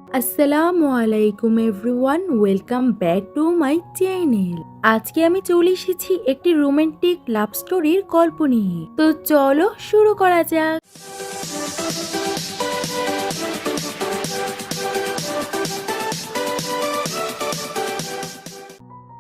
আসসালামু আলাইকুম everyone, welcome back to my channel. আজকে আমি চলে এসেছি একটি রোমান্টিক লাভ স্টোরির গল্প নিয়ে। তো চলো শুরু করা যাক।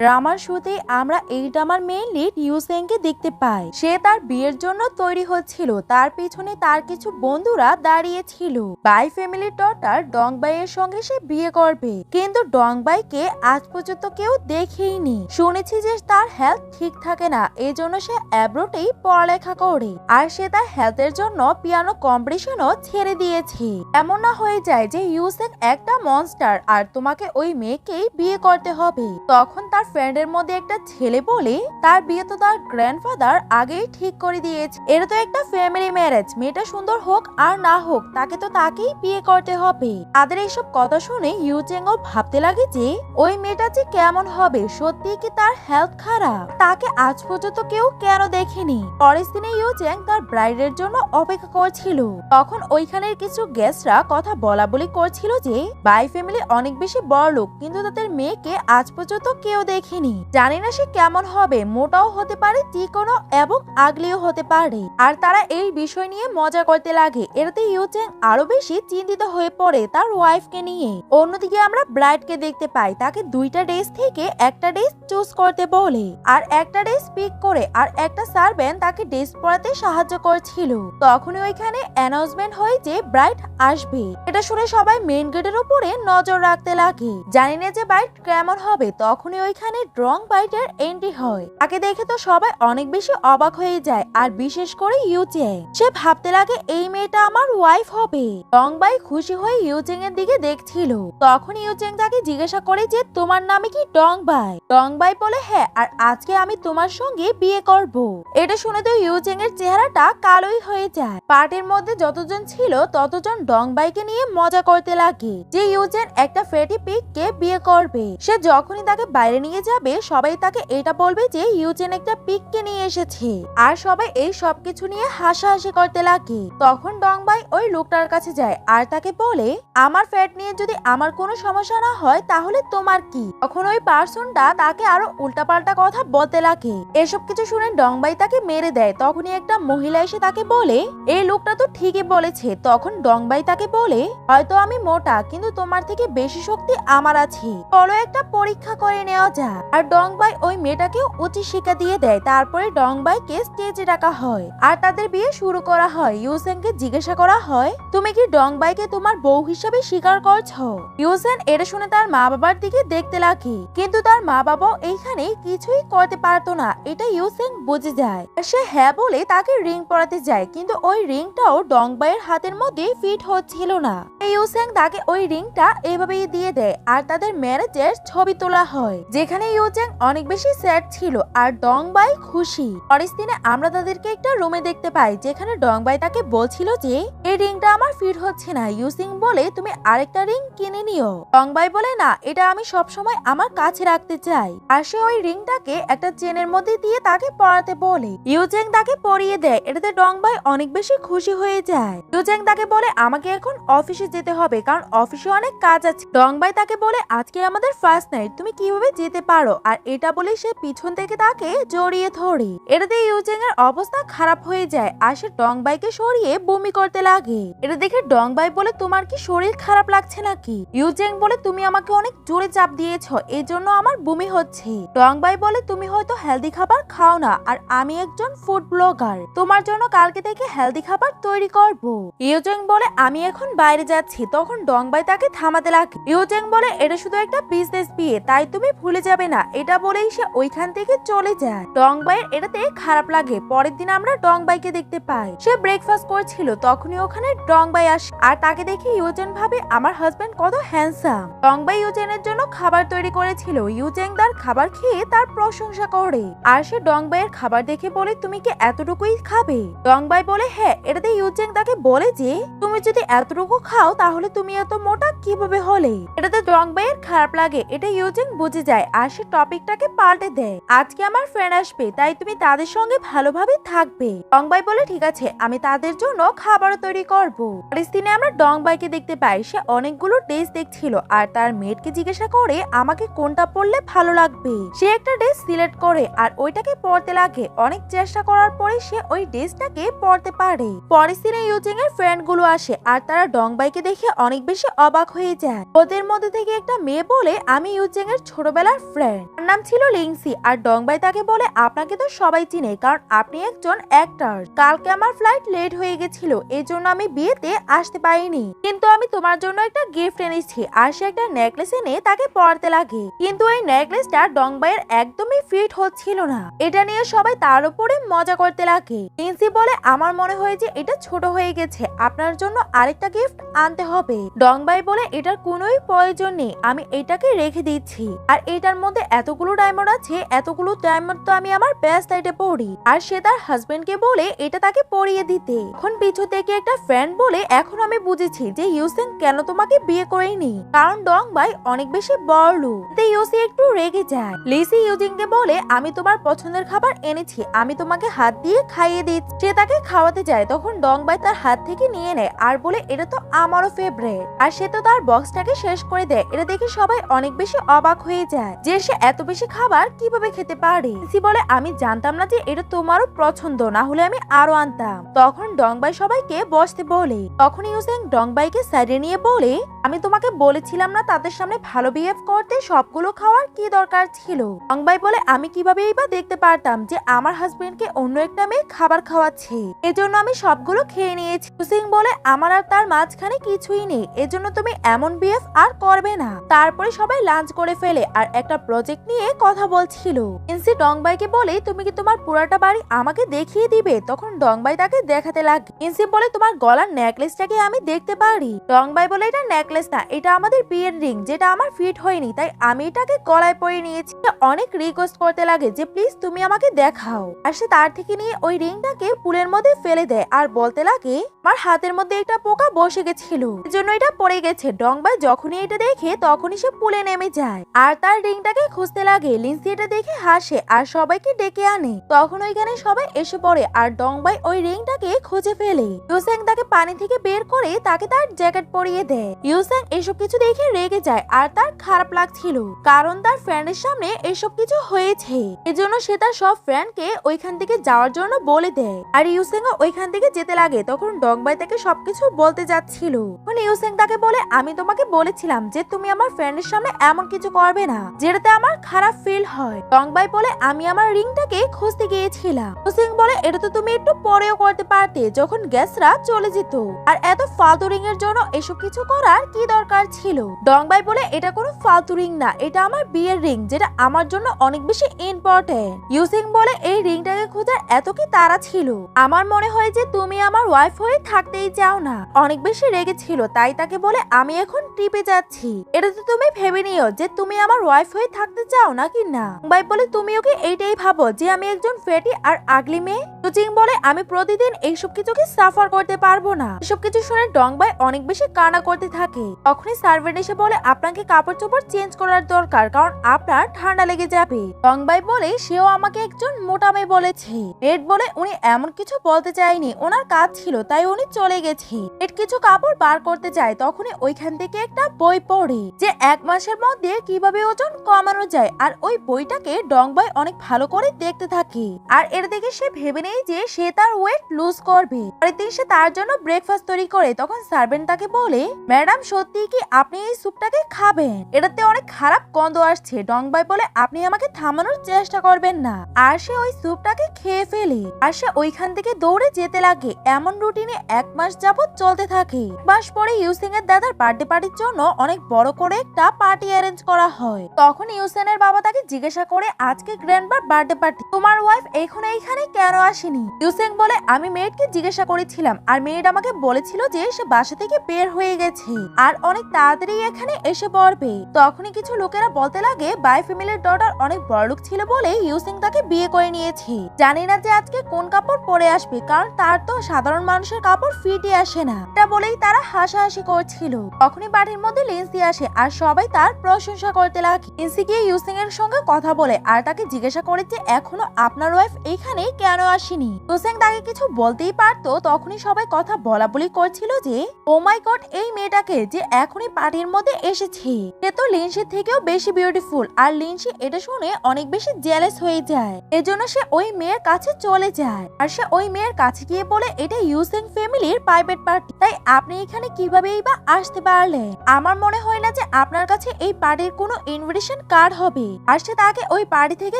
ড্রামার শুতে আমরা এই ড্রামার মেইন লিড ইউসেংকে দেখতে পাই। সে তার বিয়ের জন্য তৈরি হচ্ছিল, তার পিছনে তার কিছু বন্ধুরা দাঁড়িয়ে ছিল। বাই ফ্যামিলির ডটার ডংবাই এর সঙ্গে সে বিয়ে করবে, কিন্তু ডংবাইকে আজ পর্যন্ত কেউ দেখেইনি। শুনেছি যে তার হেলথ ঠিক থাকে না, এজন্য সে অ্যাব্রোডেই পড়ালেখা করে, আর সে তার হেলথের জন্য পিয়ানো কম্পিটিশনও ছেড়ে দিয়েছে। এমন না হয়ে যায় যে ইউসেং একটা মনস্টার আর তোমাকে ওই মেয়েকেই বিয়ে করতে হবে। তখন তার ফ্রেন্ডের মধ্যে একটা ছেলে বলে, তার বিয়ে তো তার গ্র্যান্ডফাদার আগেই ঠিক করে দিয়েছে, এটা তো একটা ফ্যামিলি ম্যারেজ, মেয়েটা সুন্দর হোক আর না হোক তাকে তো তাকেই বিয়ে করতে হবে। তাদের এইসব কথা শুনে ইউচেংও ভাবতে লাগে যে ওই মেয়েটা যে কেমন হবে, সত্যি কি তার হেলথ খারাপ, তাকে আজ পর্যন্ত কেউ কেন দেখেনি। পরের দিনে ইউচেং তার ব্রাইডের জন্য অপেক্ষা করছিল। তখন ওইখানের কিছু গেস্টরা কথা বলা বলি করছিল যে বাই ফ্যামিলি অনেক বেশি বড়লোক, কিন্তু তাদের মেয়েকে আজ পর্যন্ত কেউ দেখেনি। জানি না সে কেমন হবে, মোটাও হতে পারে, চিকনও এবং আগলিও হতে পারে। আর তারা এই বিষয় নিয়ে মজা করতে লাগে। এটাতে ইউচেং আরো বেশি চিন্তিত হয়ে পড়ে তার ওয়াইফকে নিয়ে। অন্যদিকে আমরা ব্রাইডকে দেখতে পাই, তাকে দুইটা ড্রেস থেকে একটা ড্রেস চুজ করতে বলে, আর একটা ড্রেস পিক করে আর একটা সার্ভেন্ট তাকে ড্রেস পরাতে সাহায্য করছিল। তখনই ওইখানে অ্যানাউন্সমেন্ট হয় যে ব্রাইড আসবে। এটা শুনে সবাই মেইন গেটের উপরে নজর রাখতে লাগে। জানি না যে ব্রাইড কেমন হবে। তখনই ওইখানে ডংবাইয়ের এন্ট্রি হয়। তাকে দেখে তো সবাই অনেক বেশি অবাক হয়ে যায়, আর বিশেষ করে ইউচেং। সে ভাবতে লাগে এই মেয়েটা আমার ওয়াইফ হবে। ডংবাই খুশি হয়ে ইউচেং এর দিকে দেখছিল। তখন ইউচেং তাকে জিজ্ঞাসা করে যে তোমার নামে কি ডংবাই? ডংবাই বলে হ্যাঁ, আর আজকে আমি তোমার সঙ্গে বিয়ে করব। এটা শুনে তো ইউচেং এর চেহারাটা কালোই হয়ে যায়। পার্টির মধ্যে যতজন ছিল ততজন ডংবাইকে নিয়ে মজা করতে লাগে যে ইউচেং একটা ফেটি পিককে বিয়ে করবে। সে যখনই তাকে বাইরে নিয়ে যাবে সবাই তাকে এটা বলবে যে ইউচেন একটা পিককে নিয়ে এসেছে, আর সবাই এই সবকিছু নিয়ে হাসাহাসি করতে লাগে। তখন ডংবাই ওই লোকটার কাছে যায় আর তাকে বলে আমার ফ্যাট নিয়ে যদি আমার কোনো সমস্যা না হয় তাহলে তোমার কি। তখন ওই পার্সনটা তাকে আরো উল্টাপাল্টা কথা বলতে লাগে। এসব কিছু শুনে ডংবাই তাকে মেরে দেয়। তখনই একটা মহিলা এসে তাকে বলে এই লোকটা তো ঠিকই বলেছে। তখন ডংবাই তাকে বলে হয়তো আমি মোটা, কিন্তু তোমার থেকে বেশি শক্তি আমার আছে, চলো একটা পরীক্ষা করে নেওয়া যায়। আর ডংবাই ওই মেয়েটাকেও উচিত শিক্ষা দিয়ে দেয়। তারপরে ডংবাইকে স্টেজে ডাকা হয় আর তাদের বিয়ে শুরু করা হয়। ইউসেনকে জিজ্ঞাসা করা হয় তুমি কি ডংবাইকে তোমার বউ হিসাবে স্বীকার করছো? ইউসেন এটা শুনে তার মা বাবার দিকে দেখতে লাগে, কিন্তু তার মা বাবাও এইখানে কিছুই করতে পারতো না। এটা ইউসেন বুঝে যায়। সে হ্যাঁ বলে তাকে রিং পরাতে যায়, কিন্তু ওই রিংটাও ডংবাইয়ের হাতের মধ্যে ফিট হচ্ছিল না। ইউসেন তাকে ওই রিংটা এভাবেই দিয়ে দেয় আর তাদের ম্যারেজের ছবি তোলা হয়, যেখানে ইউচেং অনেক বেশি স্যাড ছিল আর ডংবাই খুশি। পরের দিনে আমরা তাদেরকে একটা রুমে দেখতে পাই, যেখানে ডংবাই তাকে বলছিল যে এই রিংটা আমার ফিট হচ্ছে না। ইউসেং বলে তুমি আরেকটা রিং কিনে নিও। ডংবাই বলে না, এটা আমি সব সময় আমার কাছে রাখতে চাই। আর সে ওই রিংটাকে একটা চেনের মধ্যে দিয়ে তাকে পরাতে বলে। ইউচেং তাকে পরিয়ে দেয়। এটাতে ডংবাই অনেক বেশি খুশি হয়ে যায়। ইউচেং তাকে বলে আমাকে এখন অফিসে যেতে হবে, কারণ অফিসে অনেক কাজ আছে। ডংবাই তাকে বলে আজকে আমাদের ফার্স্ট নাইট, তুমি কিভাবে যেতে পারো? আর এটা বলে সে পিছন থেকে তাকে জড়িয়ে ধরে। এটাতে ইউচেং এর অবস্থা খারাপ হয়ে যায় আর সে ডংবাইকে সরিয়ে বমি করতে লাগে। এটা দেখে ডংবাই বলে তোমার কি শরীর খারাপ লাগছে নাকি? ইউচেং বলে তুমি আমাকে অনেক জোরে চাপ দিয়েছো, এই জন্য আমার বমি হচ্ছে। ডংবাই বলে তুমি হয়তো হেলদি খাবার খাও না, আর আমি একজন ফুড ব্লগার, তোমার জন্য কালকে থেকে হেলদি খাবার তৈরি করব। ইউচেং বলে আমি এখন বাইরে যাচ্ছি। তখন ডংবাই তাকে থামাতে লাগে। ইউচেং বলে এটা শুধু একটা বিজনেস বিয়ে, তাই তুমি ভুলে যাবে না। এটা বলেই সে ওইখান থেকে চলে যায়। ডংবাইয়ের এটাতে খারাপ লাগে। পরের দিন আমরা ডংবাইকে দেখতে পাই, সে ব্রেকফাস্ট করছিল। তখনই ওখানে ডংবাই আসে আর তাকে দেখে ইউচেন ভাবে আমার হাজবেন্ড কত হ্যান্ডসাম। ডংবাই ইউচেনের জন্য খাবার তৈরি করেছিল। ইউচেং তার খাবার খেয়ে তার প্রশংসা করে, আর সে ডংবাইয়ের খাবার দেখে বলে তুমি কি এতটুকুই খাবে? ডংবাই বলে হ্যাঁ। এটাতে ইউচেং তাকে বলে যে তুমি যদি এতটুকু খাও তাহলে তুমি এত মোটা কিভাবে হলে? এটাতে ডংবাইয়ের খারাপ লাগে, এটা ইউজিং বুঝে যায় আর সে টপিকটাকে পাল্টে দেয়। আজকে আমার ফ্রেন্ড আসবে, তাই তুমি তাদের সঙ্গে ভালোভাবে থাকবে। ডংবাই বলে ঠিক আছে, আমি তাদের জন্য খাবারও তৈরি করব। পরের দিনে আমরা ডংবাইকে দেখতে পাই, সে অনেকগুলো ড্রেস দেখছিল আর তার মেয়েটকে জিজ্ঞাসা করে আমাকে কোনটা পরলে ভালো লাগবে। সে একটা ড্রেস সিলেক্ট করে আর ওইটাকে পরতে লাগে। অনেক চেষ্টা করার পরে সে ওই ড্রেসটাকে পরতে পারে। পরের দিনে ইউজিং এর ফ্রেন্ড গুলো আসে আর তারা ডংবাইকে দেখে অনেক বেশি অবাক হয়ে যায়। ওদের মধ্যে থেকে একটা মেয়ে বলে আমি ইউজিং এর ছোটবেলার ফ্রেন্ড, তার নাম ছিল লিংসি। আর ডংবাই তাকে বলে আপনাকে তো সবাই চিনে, কারণ আপনি একজন অ্যাক্টর। কালকে আমার ফ্লাইট লেট হয়ে গেছিল, এই জন্য আমি বিয়েতে আসতে পারিনি, কিন্তু আমি তোমার জন্য একটা গিফট এনেছি। আর সে একটা নেকলেস এনে তাকে পরাতে লাগে, কিন্তু এই নেকলেসটা ডংবাইয়ের একদমই ফিট হচ্ছিল না। এটা নিয়ে সবাই তার উপরে মজা করতে লাগে। লিংসি বলে আমার মনে হয় যে এটা ছোট হয়ে গেছে, আপনার জন্য আরেকটা গিফট আনতে হবে। ডংবাই বলে এটার কোনোই প্রয়োজন নেই, আমি এটাকে রেখে দিচ্ছি। আর এটার মধ্যে এতগুলো ডায়মন্ড আছে, এতগুলো ডায়মন্ড তো আমি আমার বেস্ট লাইটে পরি। আর সে তার হাজবেন্ডকে বলে এটা তাকে পরিয়ে দিতে। এখন পিছু থেকে একটা ফ্রেন্ড বলে এখন আমি বুঝেছি যে ইউসেন কেন তোমাকে বিয়ে করেনি, কারণ ডংবাই অনেক বেশি বড়লোক। এতে ইউসি একটু রেগে যায়। লিসি ইউজিংকে বলে আমি তোমার পছন্দের খাবার এনেছি, আমি তোমাকে হাত দিয়ে খাইয়ে দিচ্ছি। সে তাকে খাওয়াতে যায়, তখন ডংবাই তার হাত থেকে নিয়ে নেয় আর বলে এটা তো আমারও ফেভারিট। আর সে তো তার বক্সটাকে শেষ করে দেয়। এটা দেখে সবাই অনেক বেশি অবাক হয়ে যায় যে সে এত বেশি খাবার কিভাবে খেতে পারে। লিসি বলে আমি জানতাম না যে এটা তোমারও পছন্দ, না হলে আমি আরো আনতাম। তখন ডংবাই সবাইকে বসতে বলে। তখন ইউজিং ডংবাইকে সাইডে নিয়ে বলে আমি তোমাকে বলেছিলাম না তাদের সামনে ভালো বিহেভ করতে, সবগুলো খাওয়ার কি দরকার ছিল? ডংবাই বলে আমি কিভাবেই বা দেখতে পারতাম যে আমার হাজবেন্ডকে অন্য একটা মেয়ে খাবার খাওয়াচ্ছে, এজন্য আমি সবগুলো খেয়ে নিয়েছি। ইউজিং বলে আমার আর তার মাঝখানে কিছুই নেই, এজন্য তুমি এমন বিহেভ আর করবে না। তারপরে সবাই লাঞ্চ করে ফেলে আর একটা প্রজেক্ট নিয়ে কথা বলছিল। ইনসি ডংবাইকে বলে তুমি কি তোমার পুরাটা বাড়ি আমাকে দেখিয়ে দিবে? তখন ডংবাই তাকে দেখাতে লাগে। ইনসি বলে তোমার গলার নেকলেসটাকে আমি দেখতে পারি। ডংবাই বলে এটা নেকলেস না, এটা আমাদের বিয়ের রিং, যেটা আমার ফিট হয়নি, তাই আমি এটাকে গলায় পরে নিয়েছি। অনেক রিকোয়েস্ট করতে লাগে যে প্লিজ তুমি আমাকে দেখাও। আর সে তার থেকে নিয়ে ওই রিংটাকে পুলের মধ্যে ফেলে দেয় আর বলতে লাগে আমার হাতের মধ্যে একটা পোকা বসে গেছিল, এজন্য এটা পড়ে গেছে। ডংবাই যখনই এটা দেখে তখনই সে পুলে নেমে যায় আর তার রিংটাকে খুঁজতে লাগে। লিন্সি এটা দেখে হাসে আর সবাইকে ডেকে আনে। তখন ওইখানে সবাই এসে পড়ে আর ডংবাই ওই রিংটাকে খুঁজে ফেলে। ইউসেং তাকে পানি থেকে বের করে তাকে তার জ্যাকেট পরিয়ে দেয়। ইউসেং এসব কিছু দেখে রেগে যায় আর তার খারাপ লাগছিল, কারণ তার ফ্রেন্ডের সামনে এসব কিছু হয়েছে। এজন্য সে তার সব ফ্রেন্ডকে ওইখান থেকে যাওয়ার জন্য বলে দেয় আর ইউসেং ওইখান থেকে যেতে লাগে। তখন ডংবাই তাকে সবকিছু বলতে যাচ্ছিল। তখন ইউসেং তাকে বলে আমি তোমাকে বলেছিলাম যে তুমি আমার ফ্রেন্ডের সামনে এমন কিছু করবে না যেটাতে আমার খারাপ ফিল হয়। ডংবাই বলে আমি আমার রিংটাকে খুঁজতে গিয়েছিলাম। ইউসেং বলে এটা তো তুমি একটু পরেও করতে পারতে, যখন গ্যাসরা চলে যেত। আর এত ফালতু রিং এর জন্য এসব কিছু করার কি দরকার ছিল? ডংবাই বলে এটা কোনো ফালতু রিং না, এটা আমার বিয়ের রিং, যেটা আমার জন্য অনেক বেশি ইম্পর্টেন্ট। ইউসেং বলে এই রিংটাকে খোঁজার এত কি তাড়া ছিল? আমার মনে হয় যে তুমি আমার ওয়াইফ হয়ে থাকতেই চাও না। অনেক বেশি রেগেছিল, তাই তাকে বলে আমি এখন ট্রিপে যাচ্ছি। এটা তো তুমি ভেবে নিও যে তুমি আমার ওয়াইফ হয়ে থাকতে চাও নাকি না। ডংবাই বলে তুমি ওকে এইটাই ভাবো যে আমি একজন ফেটি আর আগলি মেয়ে? ইউজিং বলে আমি প্রতিদিন এইসব কিছুকে সাফার করতে পারবো না। এসব কিছু শুনে ডংবাই অনেক বেশি কান্না করতে থাকে। তখনই সার্ভেন্ট এসে বলে আপনাকে কাপড় চোপড় চেঞ্জ করার দরকার, কারণ আপনার ঠান্ডা লেগে যাবে। ডংবাই বলে সেও আমাকে একজন মোটা মেয়ে বলেছে। রেড বলে উনি এমন কিছু বলতে চায়নি, ওনার কাজ ছিল তাই উনি চলে গেছে। রেড কিছু কাপড় বার করতে যায়, তখনই ওইখান থেকে একটা বই পড়ে যে 1 মাসের মধ্যে কিভাবে ওজন কমানো যায়। আর ওই বইটাকে ডংবাই অনেক ভালো করে দেখতে থাকে আর এর দিকে সে ভেবে নেই যে সে তার ওয়েট লুজ করবে। পরের দিন সে তার জন্য ব্রেকফাস্ট তৈরি করে। তখন সার্ভেন্ট তাকে বলে ম্যাডাম সত্যি কি আপনি এই স্যুপটাকে খাবেন? এটাতে অনেক খারাপ গন্ধ আসছে। ডংবাই বলে আপনি আমাকে থামানোর চেষ্টা করবেন না। আর সে ওই স্যুপটাকে খেয়ে ফেলে আর সে ওইখান থেকে দৌড়ে যেতে লাগে। এমন রুটিনে 1 মাস যাবত চলতে থাকে। মাস পরে ইউসেং এর দাদার বার্থডে পার্টির জন্য অনেক বড় করে একটা পার্টি অ্যারেঞ্জ করা হয়। তখন ইউসেন এর বাবা তাকে জিজ্ঞাসা করে আজকে গ্র্যান্ডবার বার্থডে পার্টি, তোমার ওয়াইফ এখন এইখানে কেন আসেনি? ইউসেং বলে আমি মেয়েটকে জিজ্ঞাসা করেছিলাম আর মেয়েট আমাকে বলেছিল যে সে বাসা থেকে বের হয়ে গেছে। আর অনেক তাড়াতাড়ি এখানে এসে পড়বে। তখনই কিছু লোকেরা বলতে লাগে বাই ফ্যামিলির ডটার অনেক বড়লোক ছিল বলে ইউসিং তাকে বিয়ে করে নিয়েছে। জানি না যে আজকে কোন কাপড় পরে আসবে, কারণ তার তো সাধারণ মানুষের কাপড় ফিটে আসে না। এটা বলেই তারা হাসাহাসি করছিল। তখনই বাড়ির মধ্যে লিন্সি আসে আর সবাই তার প্রশংসা করতে লাগে। লিন্সি গিয়ে ইউসিং এর সঙ্গে কথা বলে আর তাকে জিজ্ঞাসা করে যে এখনো আপনার ওয়াইফ এইখানে কেন আসেনি। ইউসিং তাকে কিছু বলতেই পারতো, তখনই সবাই কথা বলা বলি করছিল যে ও মাই গড, এই মেয়েটাকে যে এখনই পার্টির মধ্যে এসেছে, সে তো লিন্সির থেকেও বেশি বিউটিফুল। আর লিন্সি এটা শুনে অনেক বেশি জেলাস হয়ে যায়, এজন্য সে ওই মেয়ের কাছে চলে যায়। আর সে ওই মেয়ের কাছে গিয়ে বলে এটা ইউসিং ফ্যামিলির প্রাইভেট পার্টি, তাই আপনি এখানে কিভাবেই বা আসতে পারলেন? আমার মনে হয় না যে আপনার কাছে এই পার্টির কোনো ইনভিটেশন কার্ড হবে। আর সে তাকে ওই পার্টি থেকে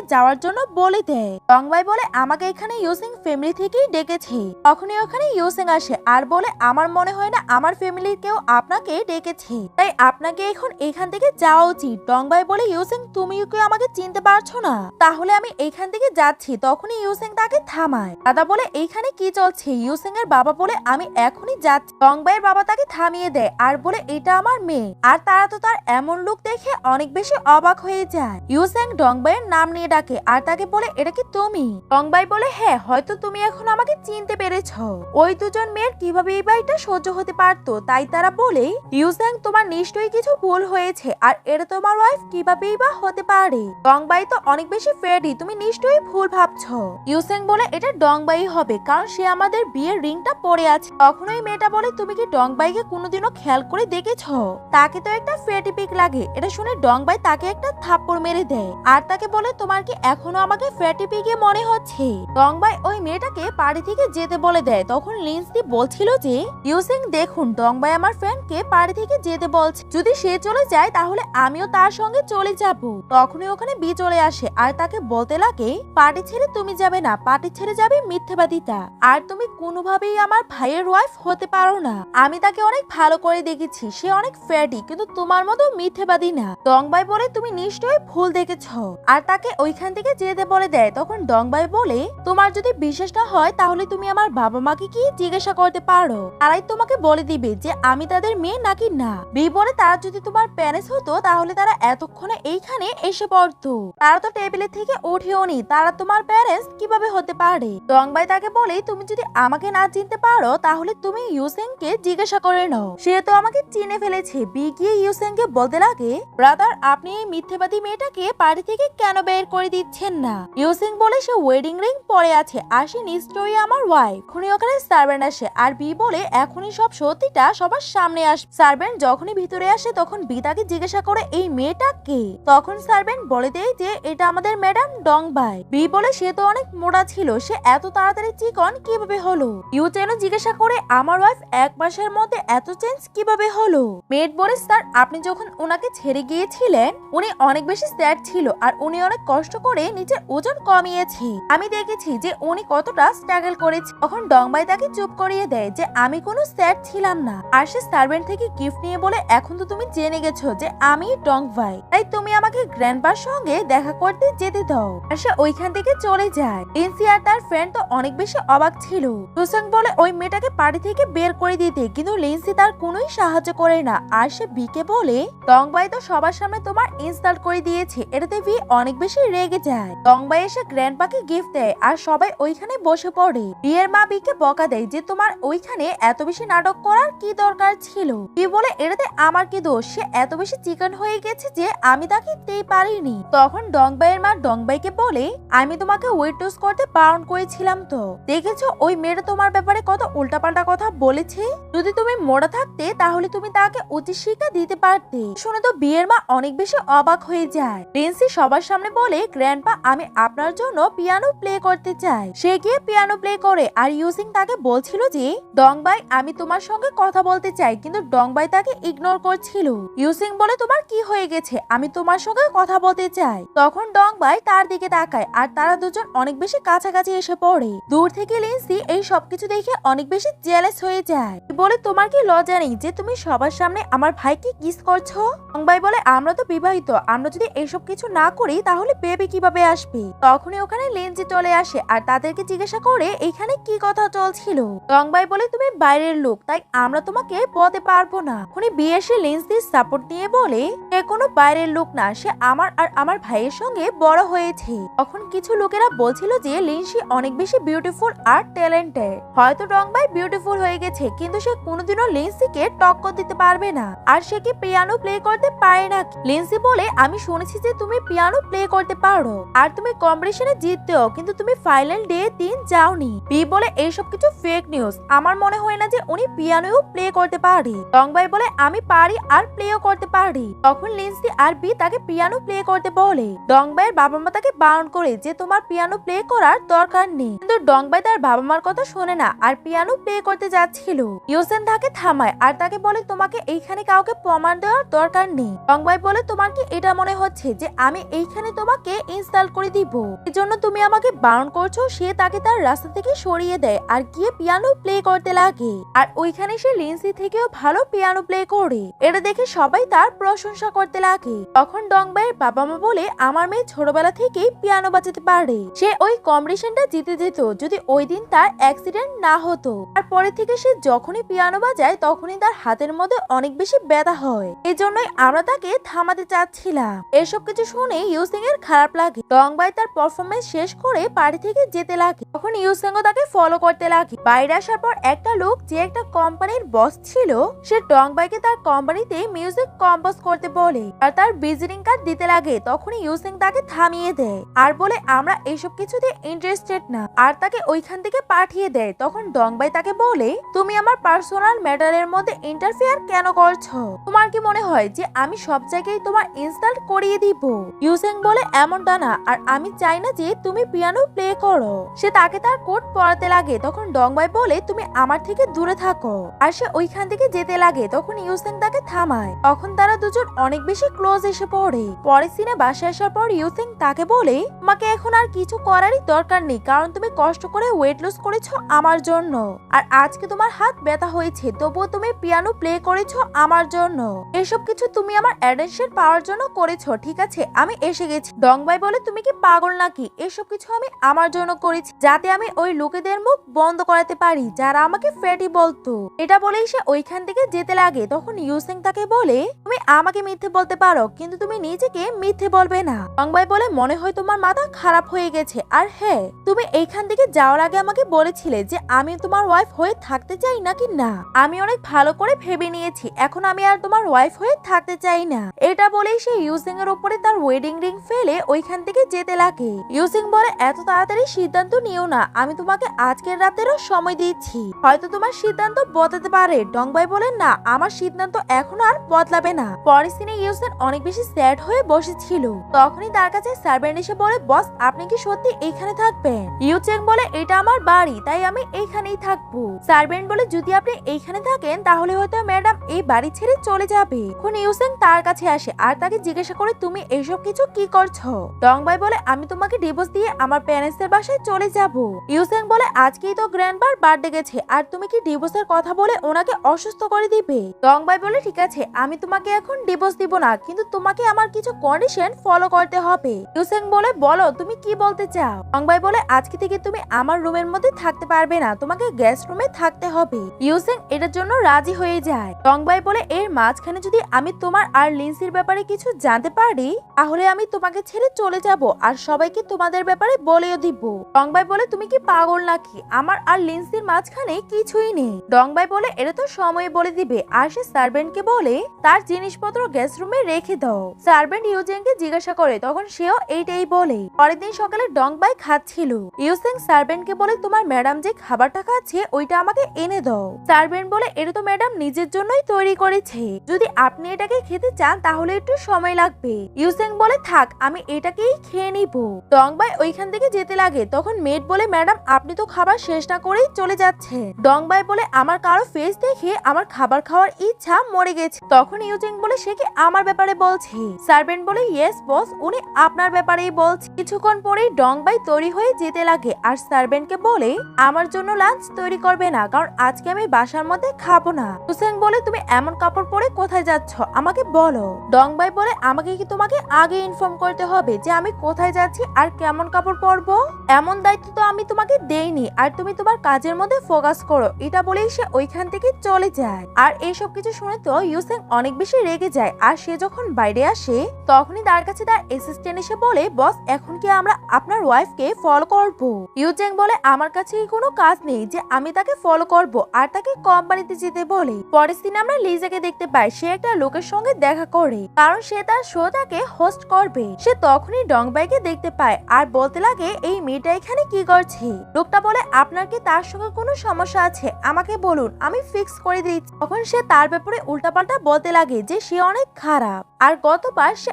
যাওয়ার জন্য বলে দেয়। টংবাই বলে আমাকে এখানে ইউসিং ফ্যামিলি থেকেই ডেকেছে। তখনই ওখানে ইউসিং আসে আর বলে আমার মনে হয় না আমার ফ্যামিলির কেউ আপনাকে ডেকেছে, তাই আপনাকে এখন এখান থেকে যাওয়া উচিত। টংবাই বলে ইউসিং তুমি কি আমাকে চিনতে পারছো না? তাহলে আমি এখান থেকে যাচ্ছি। তখনই ইউসিং তাকে থামায়। দাদা বলে এইখানে কি চলছে? ইউসিং এর বাবা বলে আমি এখনই যাচ্ছি। টংবাইয়ের বাবা তাকে থামিয়ে দেয় আর বলে এটা আমার মেয়ে। আর তারা তো তার এমন লুক দেখে অনেক বেশি অবাক হয়ে যায়। ইউসিং ডংবাইয়ের নাম নিয়ে ডাকে আর তাকে বলে এটা কি তুমি? ডংবাই বলে হ্যাঁ, হয়তো তুমি এখন আমাকে চিনতে পেরেছো। ওই দুজন মেয়ের কিভাবে এই বাড়িটা সহ্য হতে পারতো, তাই তারা বলে ইউসিং তোমার নিশ্চয়ই কিছু ভুল হয়েছে, আর এটা তোমার ওয়াইফ কিভাবেই বা হতে পারে? ডংবাই তো অনেক বেশি ফ্রেডি, তুমি নিশ্চয়ই ভুল ভাবছো। ইউসিং বলে এটা ডংবাই হবে, কারণ সে আমাদের বিয়ের রিংটা পরে আছে। তখন ওই মেয়েটা বলে তুমি কি ডংবাইকে কোনোদিনও খেয়াল করে দেখেছো? তাকে তো একটা ফ্রেডি পিক লাগে। এটা শুনে ডংবাই তাকে একটা থাপ্পড় মেরে দেয় আর তাকে বলে তোমার কি এখনো আমাকে ফ্রেডি পিকে মনে হচ্ছে? ডংবাই ওই মেয়েটাকে বাড়ি থেকে যেতে বলে দেয়। তখন লিন্সি বলছিল যে ইউসিং দেখুন, ডংবাই আমার ফ্রেন্ডকে বাড়ি থেকে যেতে বলছে, যদি সে চলে যায় তাহলে আমিও তার সঙ্গে চলে যাব। তখনই ওখানে বি চলে আসে আর তাকে বলতে লাগে পার্টি ছেড়ে তুমি যাবে না, পার্টি ছেড়ে যাবে মিথ্যাবাদিতা। আর তুমি কোনোভাবেই আমার ভাইয়ের ওয়াইফ হতে পারো না। আমি তাকে অনেক ভালো করে দেখেছি, সে অনেক ফ্রেডি, কিন্তু তোমার মতো মিথ্যাবাদী না। ডংবাই বলে তুমি নিশ্চয়ই ভুল দেখেছ আর তাকে ওইখান থেকে যেতে বলে দেয়। তখন ডংবাই বলে তোমার যদি বিশ্বাস না হয় তাহলে তুমি আমার বাবা মাকে কি জিজ্ঞাসা করতে পারো, তারাই তোমাকে বলে দিবে যে আমি তাদের মেয়ে নাকি না। বি বলে তারা যদি তোমার প্যারেন্টস হতো তাহলে তারা এতক্ষণে এইখানে এসে পড়তো, তারা তো টেবিলের থেকে উঠেও নি, তারা তোমার প্যারেন্টস কিভাবে হতে পারে? ডংবাই তাকে বলে তুমি যদি আমাকে না চিনতে পারো তাহলে তুমি ইউসিং কে জিজ্ঞাসা করে নাও, সে তো আমাকে চিনে ফেলেছে। বি গিয়ে ইউসিং কে বলতে লাগে ব্রাদার, আপনি এই মিথ্যেবাদী মেয়েটাকে বাড়ি থেকে কেন বের করে দিচ্ছেন না? ইউসিং বলে সে ওয়েডিং রিং পরে আছে আর সে নিশ্চয়ই আমার ওয়াইফ। এখনই ওখানে সার্ভেন্ট আসে আর বি বলে এখনই সব সত্যিটা সবার সামনে আসে। সার্ভেন্ট যখনই ভিতরে আসে তখন বি তাকে জিজ্ঞাসা করে এই মেয়েটা কে? তখন সার্ভেন্ট বলে দেয় যে এটা আমাদের ম্যাডাম ডংবাই। বি বলে সে তো অনেক মোটা ছিল, সে এত তাড়াতাড়ি চিকন কিভাবে হলো? ইউ চেন জিজ্ঞাসা করে আমার ওয়াইফ এক মাসের মধ্যে এত চেঞ্জ কিভাবে হলো? মেড বলে স্যার আপনি যখন ওনাকে ছেড়ে গিয়েছিলেন উনি অনেক বেশি স্যাড ছিল আর উনি অনেক কষ্ট করে নিজের ওজন কমিয়েছে। আমি দেখেছি যে উনি কতটা স্ট্রাগল করেছে। তখন ডংবাই তাকে চুপ করিয়ে দেয় যে আমি কোনো স্যাড ছিলাম না। আর সে সার্ভেন্ট থেকে গিফট নিয়ে বলে এখন তো তুমি জেনে গেছো যে আমি ডংবাই, তাই তুমি আমাকে গ্র্যান্ডপার সঙ্গে দেখা করতে যেতে দাও। আর সে ওইখান থেকে চলে যায়। লিন্সি আর তার ফ্রেন্ড তো অনেক বেশি অবাক ছিল। সুসাং বলে ওই মেয়েটাকে বাড়ি থেকে বের করে দিতে, কিন্তু লিন্সি তার কোনোই সাহায্য করে না। আর সে বিকে বলে ডংবাই তো সবার সামনে তোমার ইনস্টল করে দিয়েছে। এটাতে ভি অনেক বেশি রেগে যায়। ডংবাই এসে গ্র্যান্ডপাকে গিফট দেয় আর সবাই ওইখানে বসে পড়ে। বিয়ের মা বিকে বকা দেয় যে তোমার ওইখানে এত বেশি নাটক করার কি দরকার ছিল? কি বলে এটাতে আমার কি দোষ? সে এত বেশি চিকেন হয়ে গেছে যে আমি তাকে দিতেই পারিনি। তখন ডংবাইয়ের মা ডংবাইকে বলে আমি তোমাকে ওয়েট লস করতে বারণ করেছিলাম তো, দেখেছো ওই মেয়েটা তোমার ব্যাপারে কত উল্টাপাল্টা কথা বলেছে। যদি তুমি মোড়া থাকতে তাহলে তুমি তাকে উচিত শিক্ষা দিতে পারতে। শুনে তো বিয়ের মা অনেক বেশি অবাক হয়ে যায়। প্রিন্সি সবার সামনে বলে গ্র্যান্ডপা আমি আপনার জন্য পিয়ানো প্লে করতে চাই। সে গিয়ে পিয়ানো প্লে করে আর ইউসিং তাকে বলছিল যে ডংবাই আমি তোমার সঙ্গে কথা বলতে চাই, কিন্তু ডংবাই তাকে ইগনোর করছিল। ইউসিং বলে তোমার কি হয়ে গেছে? আমি তোমার সঙ্গে কথা বলতে চাই। তখন ডংবাই তার দিকে তাকায় আর তারা দুজন অনেক বেশি কাছাকাছি এসে পড়ে। দূর থেকে লিন্সি এই সবকিছু দেখে অনেক বেশি জেলাস হয়ে যায়। বলে তোমার কি লজ্জা নেই যে তুমি সবার সামনে আমার ভাইকে কিস করছো? ডংবাই বলে আমরা তো বিবাহিত, আমরা যদি এইসব কিছু না করি তাহলে বেবি কিভাবে আসবে? তখনই ওখানে লিন্সি চলে আসে আর তাদেরকে জিজ্ঞাসা করে এখানে কি কথা চলছিল। ডংবাই বলে তুমি বাইরের লোক, তাই আমরা তোমাকে বলতে পারবো পারবো না। উনি বিয়ে এসে লিন্সির সাপোর্ট নিয়ে বলে সে কোনো বাইরের লোক না, সে আমার আর আমার ভাইয়ের সঙ্গে বড় হয়েছে। তখন কিছু লোকেরা বলছিল যে লিন্সি অনেক বেশি বিউটিফুল আর ট্যালেন্টেড। হয়তো ডংবাই বিউটিফুল হয়ে গেছে কিন্তু সে কোনোদিনও লিন্সিকে টক্কর দিতে পারবে না। আর সে কি পিয়ানো প্লে করতে পারে না? লিন্সি বলে আমি শুনেছি যে তুমি পিয়ানো প্লে করতে পারো আর তুমি কম্পিটিশনে জিততেও, কিন্তু তুমি ফাইনাল ডে দিন যাওনি। বি বলে এইসব কিছু ফেক নিউজ, আমার মনে হয় না যে উনি পিয়ানোও প্লে করতে পারে। ডংবাই বলে আমি পারি আর প্লেও করতে পারি। তখন লিন্সি আর বি তাকে পিয়ানো প্লে করতে বলে। ডংবাইয়ের বাবা মা তাকে বারণ করে যে তোমার পিয়ানো প্লে করার দরকার নেই, কিন্তু ডংবাই তার বাবা মার কথা শোনে না আর পিয়ানো প্লে করতে যাচ্ছিল। ইউসেন তাকে থামায় আর তাকে বলে তোমাকে এইখানে কাউকে প্রমাণ দেওয়ার দরকার নেই। ডংবাই বলে তোমার কি এটা মনে হচ্ছে যে আমি এইখানে তোমাকে ইনস্টল করে দিব, এজন্য তুমি আমাকে বারণ করছো? সে তাকে তার রাস্তা থেকে সরিয়ে দেয় আর গিয়ে পিয়ানো প্লে করতে লাগে। আর ওইখানে সে লিন্সি থেকেও ভালো পিয়ানো প্লে করে। এটা দেখে সবাই তার প্রশংসা করতে লাগে। তখন ডংবাইয়ের বাবা মা বলে আমার মেয়ে ছোটবেলা থেকেই পিয়ানো বাজাতে পারে, সে ওই কম্পিটিশনটা জিতে যেত যদি ওই দিন তার অ্যাক্সিডেন্ট না হতো। আর পরে থেকে সে যখনই পিয়ানো বাজায় তখনই তার হাতের মধ্যে অনেক বেশি ব্যথা হয়, এই জন্যই আমরা তাকে থামাতে চাচ্ছিলাম। এসব কিছু শুনে ইউসেং এর খারাপ লাগে। ডংবাই তার পারফরমেন্স শেষ করে বাড়ি থেকে যেতে লাগে। তখন ইউসেংও তাকে ফলো করতে লাগে। বাইরে আসার পর একটা লোক যে একটা কোম্পানির বস ছিল সে ডংবাইকে তার কোম্পানিতে মিউজিক কম্পোজ করতে বলে আর তার ভিজিটিং কার্ড দিতে লাগে। তখন ইউসেং তাকে থামিয়ে দেয় আর বলে আমরা এইসব কিছুতে ইন্টারেস্টেড না, আর তাকে ওইখান থেকে পাঠিয়ে দেয়। তখন ডংবাই তাকে বলে তুমি আমার পার্সোনাল ম্যাটারের মধ্যে ইন্টারফেয়ার কেন করছো? তোমার কি মনে হয় যে আমি সব জায়গায় তোমার ইনস্টল করিয়ে দিব? ইউসেং বলে এমনটা না, আর আমি চাই না যে তুমি পিয়ানো প্লে করো। সে তাকে তার কোড পড়াতে লাগে। তখন ডংবাই বলে তুমি আমার থেকে দূরে থাকো, আর সে ওইখান থেকে যেতে লাগে। তখন ইউসেং তাকে থামায়। তখন তারা দুজন অনেক বেশি ক্লোজ এসে পড়ে। পরে সিনে বাসায় আসার পর ইউসেং তাকে বলে তোমাকে এখন আর কিছু করারই দরকার নেই, কারণ তুমি কষ্ট করে ওয়েট লস করেছো আমার জন্য, আর আজকে তোমার হাত ব্যথা হয়েছে তবুও তুমি পিয়ানো প্লে করেছো আমার জন্য। এসব কিছু তুমি আমার অ্যাটেনশন পাওয়ার জন্য করেছো, ঠিক আছে? আমি এসে গেছি। ডংবাই বলে তুমি কি পাগল নাকি? এসব কিছু আমি আমার জন্য করেছি যাতে আমি ওই লোকেদের মুখ বন্ধ করাতে পারি যারা আমাকে ফ্যাটি বলতো। এটা বলেই সে ওইখান থেকে যেতে লাগে। তখন ইউসেং তাকে বলে তুমি আমাকে মিথ্যে বলতে পারো কিন্তু তুমি নিজেকে মিথ্যে বলবে না। ডংবাই বলে মনে হয় তোমার মাথা খারাপ হয়ে গেছে, আর হ্যাঁ তুমি এইখান থেকে যাওয়ার আগে আমাকে বলেছিলে যে আমি তোমার ওয়াইফ হয়ে থাকতে চাই নাকি না। আমি অনেক ভালো করে ভেবে নিয়েছি, এখন আমি আর তোমার ওয়াইফ হয়ে থাকতে চাই না। এটা বলেই সে ইউসেং এর উপরে তার ওয়েডিং রিং ফেলে ওইখান থেকে যেতে লাগে। ইউসেং বলে এত তাড়াতাড়ি সিদ্ধান্ত নিও না, আমি তোমাকে আজকের রাতেরও সময় দিচ্ছি, হয়তো তোমার সিদ্ধান্ত বদলাতে পারে। ডংবাই বলে না, আমার সিদ্ধান্ত এখন আর বদলাবে না। পরের সিনে ইউসেং অনেক বেশি স্যাড হয়ে বসেছিল। তখনই তার কাছে সার্ভেন্ট এসে বলে বস আপনি কি সত্যি এইখানে থাকবেন? ইউচেং বলে এটা আমার বাড়ি, তাই আমি এইখানেই থাকবো। সার্ভেন্ট বলে যদি আপনি এইখানে থাকেন তাহলে হয়তো ম্যাডাম এই বাড়ি ছেড়ে চলে যাবে। এখন ইউসেং তার কাছে আসে আর তাকে জিজ্ঞাসা করে তুমি এইসব কিছু কি করছো? ডংবাই বলে আমি তোমাকে ডিভোর্স দিয়ে আমার প্যারেন্টসের বাসায় চলে যাব। ইউসেং বলে আজকেই তো গ্র্যান্ডবার বার্থডে গেছে, আর তুমি কি ডিভোর্সের কথা বলে ওনাকে অসুস্থ করে দিবে? ডংবাই বলে ঠিক আছে আমি তোমাকে এখন ডিভোর্স দিব না, কিন্তু তোমাকে আমার কিছু কন্ডিশন ফলো করতে হবে। ইউসেং বলে বলো তুমি কি বলতে চাও? ডংবাই বলে আজকে থেকে তুমি আমার রুমের মধ্যে থাকতে পারবে না, তোমাকে গেস্ট রুমে থাকতে হবে। ইউসেং এটার জন্য রাজি হয়ে যায়। ডংবাই বলে এর মাঝখানে যদি আমি তোমার আর লিন্সির ব্যাপারে কিছু জানতে পারি তাহলে আমি তোমাকে ছেড়ে চলে যাব আর সবাইকে তোমাদের ব্যাপারে বলেও দিব। ডংবাই বলে তুমি কি পাগল নাকি? আমার আর লিন্সির মাঝখানে কিছুই নেই। ডংবাই বলে এটা তো সময় বলে দিবে। আর সে সার্ভেন্টকে বলে তার জিনিসপত্র গেস্ট রুমে রেখে দাও। সার্ভেন্ট ইউজেংকে জিজ্ঞাসা করে তখন সেও এইটাই বলে। পরের দিন সকালে ডংবাই খাচ্ছিল। ইউজেং সার্ভেন্টকে বলে তোমার ম্যাডাম যে খাবারটা খাচ্ছে ওইটা আমাকে এনে দাও। সার্ভেন্ট বলে এটা তো ম্যাডাম নিজের জন্যই তৈরি করেছে, যদি আপনি এটাকে খেতে চান তাহলে একটু সময় লাগবে। ইউজেং বলে থাক আমি এটাকেই খেয়ে নিব। ডংবাই ওইখান থেকে যেতে লাগে। তখন মেড বলে ম্যাডাম আপনি তো খাবার শেষ না করেই চলে যাচ্ছে। ডংবাই বলে আমার কারো ফেস দেখে আমার খাবার খাওয়ার ইচ্ছা মরে গেছে। তখন ইউজেং বলে সে কি আমার ব্যাপারে বলছে। সার্ভেন্ট বলে ইয়েস বস, উনি আপনার ব্যাপারেই বলছে। কিছুক্ষণ পরেই ডং বাই তৈরি হয়ে যেতে লাগে আর সার্ভেন্টকে বলে আমার জন্য লাঞ্চ তৈরি করবে না, কারণ আজকে আমি বাসার মধ্যে খাবো না। হুসেন বলে তুমি এমন কাপড় পরে কোথায় যাচ্ছ আমাকে বলো। ডং বাই বলে আমাকে কি তোমাকে আগে ইনফর্ম করতে হবে যে আমি কোথায় যাচ্ছি আর কেমন কাপড় পরবো? এমন দায়িত্ব তো আমি তোমাকে দেইনি, আর তুমি তোমার কাজের মধ্যে ফোকাস করো। এটা বলেই সে ওইখান থেকে চলে যায়। আর এইসব কিছু শুনে তো ইউসেং অনেক বেশি রেগে যায়। আর সে যখন বাইরে আসে তখনই তার কাছে তার অ্যাসিস্ট্যান্ট এসে বলে বস এখন কি আমরা আপনার ওয়াইফকে ফলো করব? ইউজেং বলে আমার কাছে কোনো কাজ নেই যে আমি তাকে ফলো করব, আর তাকে কোম্পানিতে যেতে বলে। পরের দিন আমরা লিজাকে দেখতে পাই সে একটা লোকের সঙ্গে দেখা করে, কারণ সে তার শোটাকে হোস্ট করবে। সে তখনই ডং বাইকে দেখতে পায় আর বলতে লাগে এই মেয়েটা এখানে কি করছে? লোকটা বলে আপনার কি তার সঙ্গে কোনো সমস্যা আছে আমাকে বলুন, আমি ফিক্স করে দিচ্ছি। তখন সে তার ব্যাপারে উল্টাপাল্টা বলতে লাগে যে সে অনেক খারাপ, আর গতবার সে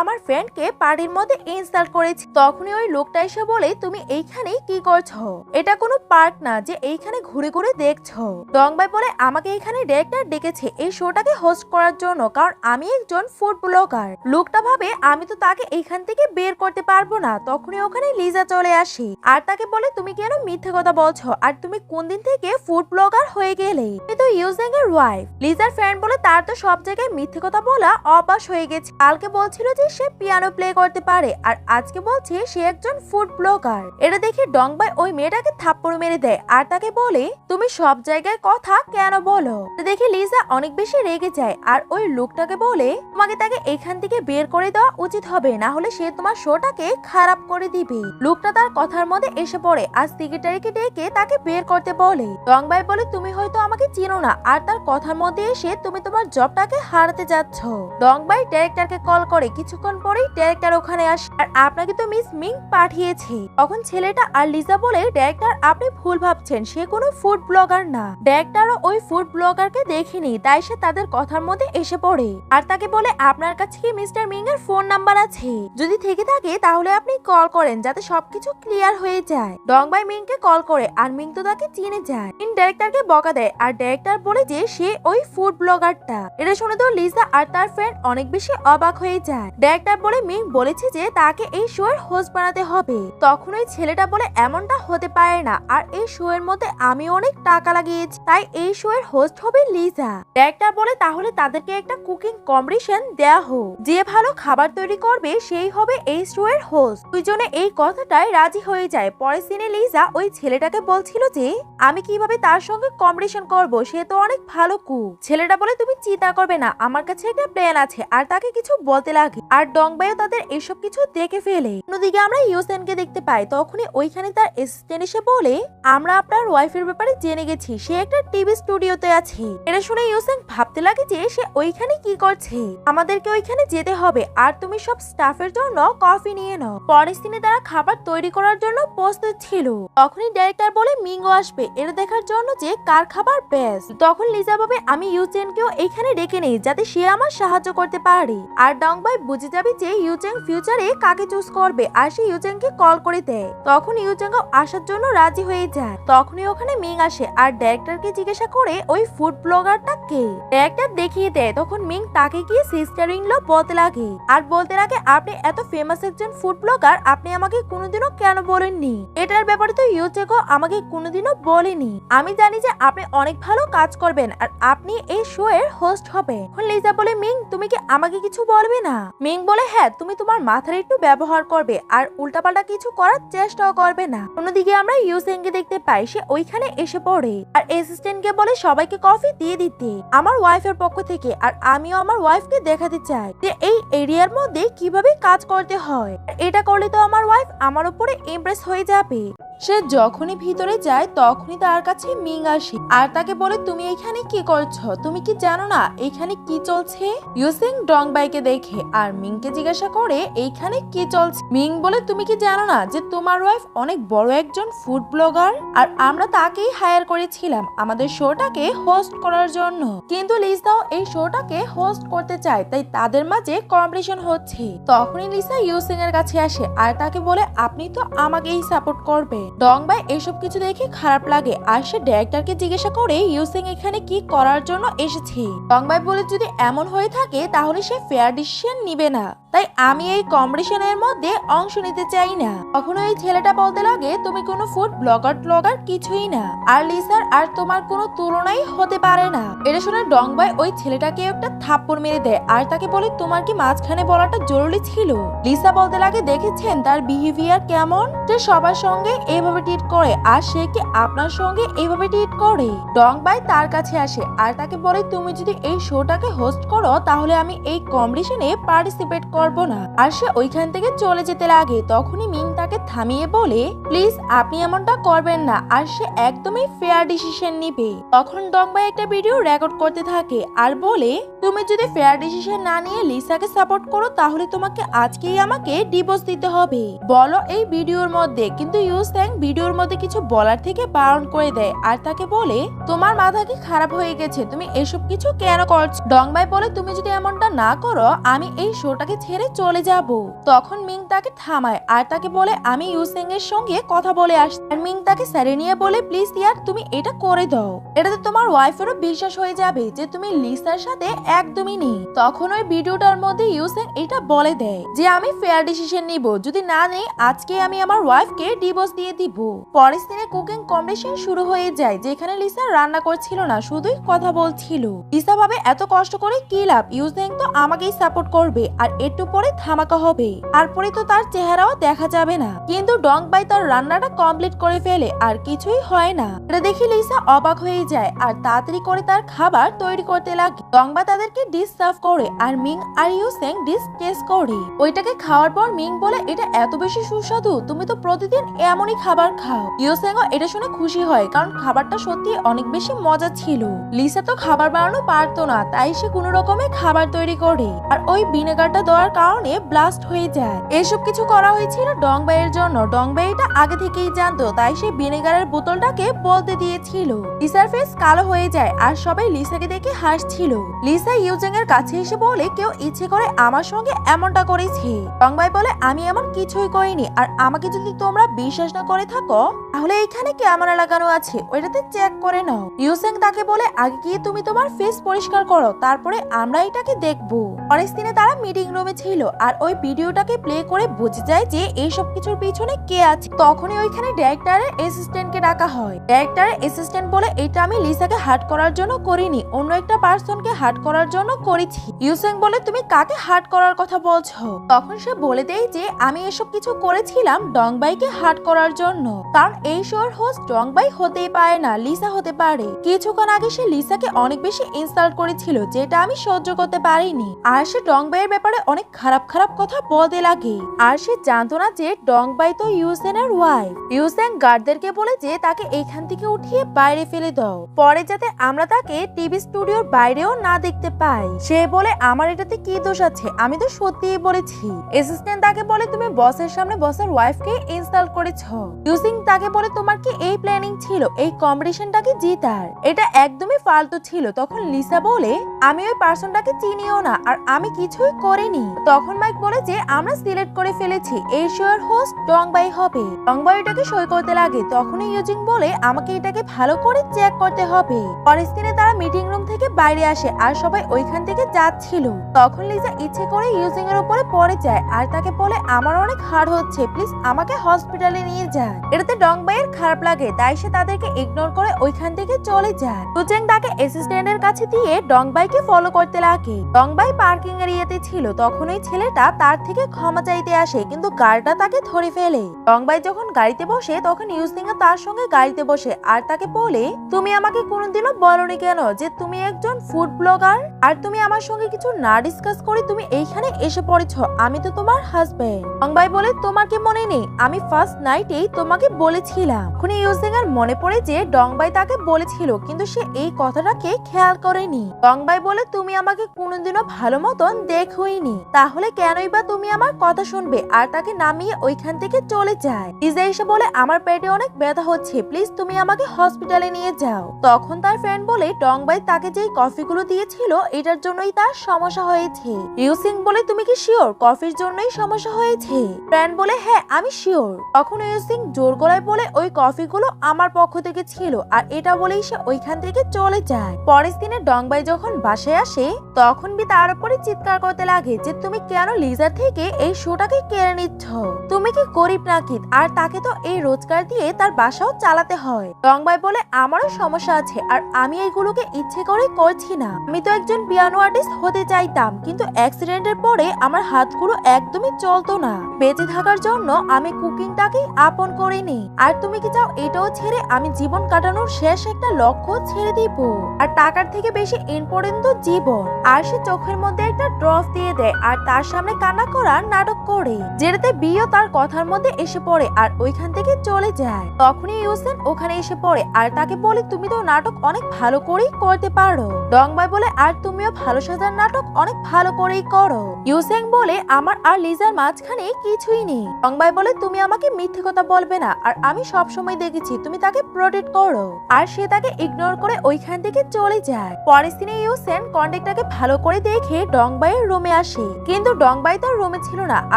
আমার ফ্রেন্ডকে পার্টির মধ্যে ইনসাল্ট করেছে। তখনই ওই লোকটা এসে বলে তুমি এইখানে কি করছো? এটা কোনো পার্ক না যে এইখানে ঘুরে ঘুরে দেখছো। ডং বাই বলে আমাকে এখানে ডিরেক্টর ডেকেছে এই শোটাকে হোস্ট করার জন্য, কারণ আমি একজন ফুড ব্লগার। লোকটা ভাবে আমি তো তাকে এইখান থেকে বের করতে পারবো না। তখনই ওখানে লিজা চলে আসে আর তাকে বলে তুমি কেন মিথ্যে কথা বলছো, আর তুমি কোন দিন থেকে ফুড ব্লগার হয়ে গেলে? তুমি তো ইউজিং এর ওয়াইফ। লিজার ফ্রেন্ড বলে তার তো সব জায়গায় মিথ্যে কথা বলা অভ্যাস হয়ে গেছে। কালকে বলছিল যে সে পিয়ানো প্লে করতে পারে, আর আজকে বলছে সে একজন ফুড ব্লগার। এটা দেখে ডং বাই ওই মেয়েটাকে থাপ্পড় মেরে দেয় আর তাকে বলে তুমি সব জায়গায় কথা কেন বলো? দেখে লিজা অনেক বেশি রেগে যায় আর ওই লোকটাকে বলে তোমাকে তাকে এখান থেকে বের করে দেওয়া উচিত হবে, না হলে সে তোমার শোটাকে খারাপ করে দিবে। লোকটা তার কথার মধ্যে এসে পড়ে আর সেক্রেটারিকে ডেকে তাকে বের করতে বলে। ডং বাই বলে তুমি হয়তো আমাকে চিনো না, আর তার কথার মধ্যে এসে তুমি তোমার জবটাকে হারাতে যাচ্ছ। ডং বাই ডাইরেক্টরকে কল করে। কিছুক্ষণ পরেই ডাইরেক্টর ওখানে আসে আর আপনাকে তো মিস মিং পাঠিয়েছে। তখন ছেলেটা আর লিজা বলে ডাইরেক্টর আপনি ভুল ভাবছেন, সে কোনো ফুড ব্লগার না। ডাইরেক্টরও ওই ফুড ব্লগারকে দেখেনি, তাই সে তাদের কথার মধ্যে এসে পড়ে আর তাকে বলে আপনার কাছে কি মিস্টার মিং এর ফোন নাম্বার আছে? যদি থেকে থাকে তাহলে আপনি কল করেন যাতে সবকিছু ক্লিয়ার হয়ে যায়। ডং বাই মিংকে কল করে আর মিং তো তাকে চিনে যায়। ডাইরেক্টরকে বকা দেয় আর ডাইরেক্টর বলে যে সে ওই ফুড ব্লগারটা। এটা শুনে তো লিজা আর তার ফ্রেন্ড অনেক বেশি অবাক হয়ে যায়। ডাইরেক্টর বলে মিং বলেছে যে তাকে এই শো এর হোস্ট বানাতে হবে। তখন ওই ছেলেটা বলে এমনটা হতে পারে না, আর এই শো এর মধ্যে আমি অনেক টাকা লাগিয়েছি, তাই এই শো এর হোস্ট হবে লিজা। ডাইরেক্টর বলে তাহলে তাদেরকে একটা কুকিং কম্পিটিশন দেয়া হোক, যে ভালো খাবার তৈরি করবে সেই হবে এই শো এর হোস্ট। দুইজনে এই কথাটাই রাজি হয়ে যায়। পরের সিনে লিজা ওই ছেলেটাকে বলছিল যে আমি কিভাবে তার সঙ্গে কম্পিটিশন করব, সে তো অনেক ভালো কুক। ছেলেটা বলে তুমি চিন্তা করবে না, আমার কাছে একটা প্ল্যান আছে, আর তাকে কিছু বলতে লাগে। আর ডং বাইও তাদের এসব কিছু দেখে ফেলে। অন্যদিকে আমরা ইউসেনকে দেখতে পাই। তখনই ওইখানে তার অ্যাসিস্ট্যান্ট এসে বলে আমরা আপনার ওয়াইফের ব্যাপারে জেনে গেছি, সে একটা টিভি স্টুডিওতে আছে। এটা শুনে ইউসেন ভাবতে লাগে যে সে ওইখানে কি করছে, আমাদেরকে ওইখানে যেতে হবে, আর তুমি সব স্টাফের জন্য কফি নিয়ে নাও। পরের দিনে তারা খাবার তৈরি করার জন্য প্রস্তুত ছিল। তখনই ডাইরেক্টর বলে মিঙ্গো আসবে এটা দেখার জন্য যে কার খাবার বেস্ট। তখন লিজা ভাবে আমি ইউচেনকেও এখানে ডেকে নেই যাতে সে আমার সাহায্য করতে পারে। আর ডং বাই বুঝে যাবে যে ইউচেন ফিউচারে কাকে চুজ করবে, আর সে ইউচেনকে কল করে দেয়। তখন ইউচেনও আসার জন্য রাজি হয়ে যায়। তখনই ওখানে মিং আসে আর ডাইরেক্টরকে জিজ্ঞাসা করে ওই ফুড ব্লগারটা কে। ডাইরেক্টর দেখিয়ে দেয়। তখন মিং তাকে গিয়ে সিস্টার ইন ল বলতে লাগে আর বলতে লাগে আপনি এত ফেমাস একজন ফুড ব্লগার, আপনি আমাকে কোনোদিনও কেন বলেননি? এটার ব্যাপারে তো ইউচেনও আমাকে কোনোদিনও বলেনি। আমি জানি যে আপনি অনেক ভালো কাজ করবেন আর আপনি এই শো এর হোস্ট হবেন। লিজা বলে মিং তুমি কি আমাকে কিছু বলবে না? মিং বলে হ্যাঁ, তুমি তোমার মাথার একটু ব্যবহার করবে আর উল্টাপাল্টা কিছু করার চেষ্টাও করবে না। অন্যদিকে আমরা ইউসেনকে দেখতে পাই সে ওইখানে এসে পড়ে আর অ্যাসিস্ট্যান্টকে বলে সবাইকে কফি দিয়ে দিতে আমার ওয়াইফের পক্ষ থেকে, আর আমিও আমার ওয়াইফকে দেখাতে চাই যে এই এরিয়ার মধ্যে কিভাবে কাজ করতে হয়। এটা করলে তো আমার ওয়াইফ আমার উপরে ইমপ্রেস হয়ে যাবে। সে যখনই ভিতরে যায় তখনই তার কাছে মিং আসে আর তাকে বলে তুমি এখানে কি করছো, তুমি কি জানো না এখানে কি চলছে? ইউসেং ডং বাইকে দেখে আর মিংকে জিজ্ঞাসা করে এইখানে কি চলছে। মিং বলে তুমি কি জানো না যে তোমার ওয়াইফ অনেক বড় একজন ফুড ব্লগার, আর আমরা তাকেই হায়ার করেছিলাম আমাদের শোটাকে হোস্ট করার জন্য, কিন্তু লিসাও এই শোটাকে হোস্ট করতে চায়, তাই তাদের মাঝে কম্পিটিশন হচ্ছে। তখনই লিসা ইউসেং এর কাছে আসে আর তাকে বলে আপনি তো আমাকেই সাপোর্ট করবেন, ডংবাই এসব কিছু দেখে খারাপ লাগে আর সে ডাইরেক্টরকে জিজ্ঞাসা করে ইউসেং এখানে কি করার জন্য এসেছে। ডংবাই বলে যদি এমন হয়ে থাকে তাহলে সে ফেয়ার ডিসিশন নিবে না, তাই আমি এই কম্পিটিশনের মধ্যে অংশ নিতে চাই না। কখনো এই ছেলেটা বলতে লাগে তুমি কোনো ফুড ব্লগার কিছুই না, আর লিসার আর তোমার কোনো তুলনাই হতে পারে না। এটা শুনে ডংবাই ওই ছেলেটাকে একটা থাপ্পড় মেরে দেয় আর তাকে বলে তোমার কি মাঝখানে বলাটা জরুরি ছিল? লিসা বলতে লাগে দেখেছেন তার বিহেভিয়ার কেমন, সে সবার সঙ্গে এইভাবে ট্রিট করে আর সে কি আপনার সঙ্গে এইভাবে ট্রিট করে? ডংবাই তার কাছে আসে আর তাকে বলে তুমি যদি এই শোটাকে হোস্ট করো তাহলে আমি এই কম্পিটিশনে পার্টিসিপেট করব না। আর সে ওইখান থেকে চলে যেতে লাগে। তখনই মিং তাকে থামিয়ে বলে প্লিজ আপনি এমনটা করবেন না, আর সে একদমই ফেয়ার ডিসিশন নিবে। তখন ডংবাই একটা ভিডিও রেকর্ড করতে থাকে আর বলে তুমি যদি ফেয়ার ডিসিশন না নিয়ে লিসাকে সাপোর্ট করো তাহলে তোমাকে আজকেই আমাকে ডিভোর্স দিতে হবে বলো এই ভিডিওর মধ্যে। কিন্তু ইউসেং ভিডিওর মধ্যে কিছু বলার থেকে বারণ করে দেয় আর তাকে বলে তোমার মাথা কি খারাপ হয়ে গেছে, তুমি এসব কিছু কেন করছো? ডংবাই বলে তুমি যদি এমনটা না করো আমি এই শোটাকে ছেড়ে চলে যাব। তখন মিং তাকে থামায় আর তাকে বলে আমি ইউসেং এর সঙ্গে কথা বলে আসছি। আর মিং তাকে স্যারে নিয়ে বলে প্লিজ ইয়ার তুমি এটা করে দাও, এটাতে তোমার ওয়াইফেরও বিশ্বাস হয়ে যাবে যে তুমি লিসার সাথে একদমই নেই। তখন ওই ভিডিওটার মধ্যে ইউসেং এটা বলে দেয় যে আমি ফেয়ার ডিসিশন নিব, যদি না নেই আজকে আমি আমার ওয়াইফকে ডিভোর্স দিয়ে দিব। পরের দিনে কুকিং কম্পিটিশন শুরু হয়ে যায় যেখানে লিসা রান্না করছিল না, শুধুই কথা বলছিল। লিসা ভাবে এত কষ্ট করে কি লাভ, ইউসেং তো আমাকেই সাপোর্ট করবে আর একটু পরে ধামাকা হবে, তারপরে তো তার চেহারাও দেখা যাবে না। কিন্তু ডংবাই তার রান্নাটা কমপ্লিট করে ফেলে আর কিছুই হয় না। এটা দেখে লিসা অবাক হয়ে যায় আর তাড়াতাড়ি করে তার খাবার তৈরি করতে লাগে। ডংবা তাদেরকে ডিশ সার্ভ করে আর মিং আর ইউসেং ডিশ টেস্ট করে। ওইটাকে খাওয়ার পর মিং বলে এটা এত বেশি সুস্বাদু, তুমি তো প্রতিদিন এমনই খাবার খাও। ইউসেংও এটা শুনে খুশি হয় কারণ খাবারটা সত্যি অনেক বেশি মজা ছিল। লিসা তো খাবার বানানো পারতো না, তাই সে কোনো রকমে খাবার তৈরি করে আর ওই ভিনেগারটা দেওয়ার কারণে ব্লাস্ট হয়ে যায়। এসব কিছু করা হয়েছিল ডংবাইয়ের জন্য। ডংবাই এটা আগে থেকেই জানতো, তাই সে ভিনেগারের বোতলটাকে বলতে দিয়েছিল। লিসার ফেস কালো হয়ে যায় আর সবাই লিসাকে দেখে হাসছিল। লিসা ইউজেং এর কাছে এসে বলে কেউ ইচ্ছে করে আমার সঙ্গে এমনটা করেছে। ডংবাই বলে আমি এমন কিছুই করিনি, আর আমাকে যদি তোমরা বিশ্বাস না করে থাকো তাহলে এখানে ক্যামেরা লাগানো আছে, ওইটাতে চেক করে নাও। ইউজেং তাকে বলে আগে গিয়ে তুমি তোমার ফেস পরিষ্কার করো, তারপরে আমরা এটাকে দেখবো। পরের দিনে তারা মিটিং রুমে ছিল আর ওই ভিডিওটাকে প্লে করে বোঝা যায় যে এইসব কিছুর পিছনে কে আছে। তখনই ওইখানে ডাইরেক্টরের অ্যাসিস্ট্যান্টকে ডাকা হয়। ডাইরেক্টরের অ্যাসিস্ট্যান্ট বলে এটা আমি লিসাকে হার্ট করার জন্য করিনি, অন্য একটা পার্সনকে হার্ট করার জন্য করেছি। ইউসেং বলে তুমি কাকে হার্ট করার কথা বলছো? তখন সে বলে দেয় যে আমি এসব কিছু করেছিলাম ডংবাইকে হার্ট করার জন্য, কারণ এই শোর হোস্ট ডংবাই হতেই পারে না, লিসা হতে পারে। কিছুক্ষণ আগে সে লিসাকে অনেক বেশি ইনসাল্ট করেছিল যেটা আমি সহ্য করতে পারিনি, আর সে ডংবাইয়ের ব্যাপারে অনেক খারাপ খারাপ কথা বলতে লাগে। আর সে জানতো না যে ডংবাই তো ইউসেনের ওয়াইফ। ইউসেন গার্ডদেরকে বলে যে তাকে এখান থেকে উঠিয়ে বাইরে ফেলে দাও, পরে যাতে আমরা তাকে টিভি স্টুডিওর বাইরেও না দেখতে পাই। সে বলে আমার এটাতে কি দোষ আছে, আমি তো সত্যিই বলেছি। অ্যাসিস্ট্যান্ট তাকে বলে তুমি বসের সামনে বসের ওয়াইফকে ইনসাল্ট করেছো। ইউসিং তাকে বলে তোমার কি এই প্ল্যানিং ছিল এই কম্পিটিশনটাকে জিতার? এটা একদমই ফালতু ছিল। তখন লিসা বলে আমি ওই পার্সনটাকে চিনিও না আর আমি কিছুই করিনি। তখন মাইক বলে যে আমরা সিলেক্ট করে ফেলেছি এই শোয়ের হোস্ট ডংবাই হবে। ডংবাই এটাকে সই করতে লাগে। তখনই ইউজিং বলে আমাকে এটাকে ভালো করে চেক করতে হবে। পরের দিনে তারা মিটিং রুম থেকে বাইরে আসে আর সবাই ওইখান থেকে যাচ্ছিল। তখন লিসা ইচ্ছে করে ইউজিং এর উপরে পড়ে যায় আর তাকে বলে আমার অনেক হার্ট হচ্ছে, প্লিজ আমাকে হসপিটালে নিয়ে যান। এটাতে ডংবাইয়ের খারাপ লাগে, তাই সে তাদেরকে ইগনোর করে ওইখান থেকে চলে যায়। ইউজিং তাকে অ্যাসিস্ট্যান্টের কাছে দিয়ে ডংবাইকে ফলো করতে লাগে। ডংবাই পার্কিং এরিয়াতে ছিল। তখন ওই ছেলেটা তার থেকে ক্ষমা চাইতে আসে, কিন্তু গাড়িটা তাকে ধরে ফেলে। ডংবাই যখন গাড়িতে বসে তখন ইউজিং তার সঙ্গে গাড়িতে বসে আর তাকে বলে তুমি আমাকে কোনোদিনও বলনি কেন যে তুমি একজন ফুড ব্লগার, আর তুমি আমার সঙ্গে কিছু না ডিসকাস করে তুমি এইখানে এসে পড়েছো, আমি তো তোমার হাজবেন্ড। ডংবাই বলে তোমার কি মনে নেই আমি ফার্স্ট নাইটেই তোমাকে বলেছিলাম। এখন ইউজিং এর মনে পড়ে যে ডংবাই তাকে বলেছিল, কিন্তু সে এই কথাটাকে খেয়াল করেনি। ডংবাই বলে তুমি আমাকে কোনোদিনও ভালো মতন দেখোইনি, তাহলে কেনই বা তুমি আমার কথা শুনবে? আর তাকে নামিয়ে ওইখান ওইখান থেকে চলে যায়। লিজা এসে বলে আমার পেটে অনেক ব্যথা হচ্ছে, প্লিজ তুমি আমাকে হসপিটালে নিয়ে যাও। তখন তার ফ্রেন্ড বলে ডং বাই তাকে যেই কফিগুলো দিয়েছিল এটার জন্যই তার সমস্যা হয়েছে। ইউসিং বলে তুমি কি শিওর কফির জন্যই সমস্যা হয়েছে? ফ্রেন্ড বলে হ্যাঁ আমি শিওর। তখন ইউসিং জোর গলায় বলে ওই কফিগুলো আমার পক্ষ থেকে ছিল, আর এটা বলেই সে ওইখান থেকে চলে যায়। পরের দিনে ডং বাই যখন বাসায় আসে তখন বি তার উপরে চিৎকার করতে লাগে যে তুমি কেন লিজার থেকে এই শোটাকে কেড়ে নিচ্ছ, তুমি কি গরিব নাকি? আর তাকে তো এই রোজগার দিয়ে তার বাসাও চালাতে হয়। ডং বাই বলে আমারও সমস্যা আছে আর আমি এইগুলোকে ইচ্ছে করে করছি না। আমি তো একজন পিয়ানো আর্টিস্ট হতে চাইতাম, কিন্তু অ্যাক্সিডেন্টের পরে আমার হাতগুলো একদমই চলতো না। বেঁচে থাকার জন্য আমি কুকিংটাকেই আপন করে নিই। আর তুমি কি চাও এটাও ছেড়ে আমি জীবন কাটানোর শেষ একটা লক্ষ্য ছেড়ে দিব? আর টাকার থেকে বেশি ইম্পর্টেন্ট তো জীবন। আর সে চোখের মধ্যে একটা ড্রপ দিয়ে দেয় আর তার সামনে কান্না করার নাটক করে, যেটাতে বিও তার কথার মধ্যে এসে পড়ে আর ওইখান থেকে চলে যায়। তখনই ইউসেন ওখানে এসে পড়ে আর তাকে বলে তুমি তো নাটক অনেক ভালো করেই করতে পারো। ডং বাই বলে আর তুমিও ভালো সাজার নাটক অনেক ভালো করেই করো। ইউসেন বলে আমার আর লিজার মাঝখানে কিছুই নেই। ডং বাই বলে তুমি আমাকে মিথ্যে কথা বলবে না, আর আমি সব সময় দেখেছি তুমি তাকে প্রোটেক্ট করো। আর সে তাকে ইগনোর করে ওইখান থেকে চলে যায়। পরের দিনে ইউসেন কন্ট্যাক্টটাকে ভালো করে দেখে ডং বাইয়ের রুমে আসে, কিন্তু ডং বাই তার রুমে ছিল না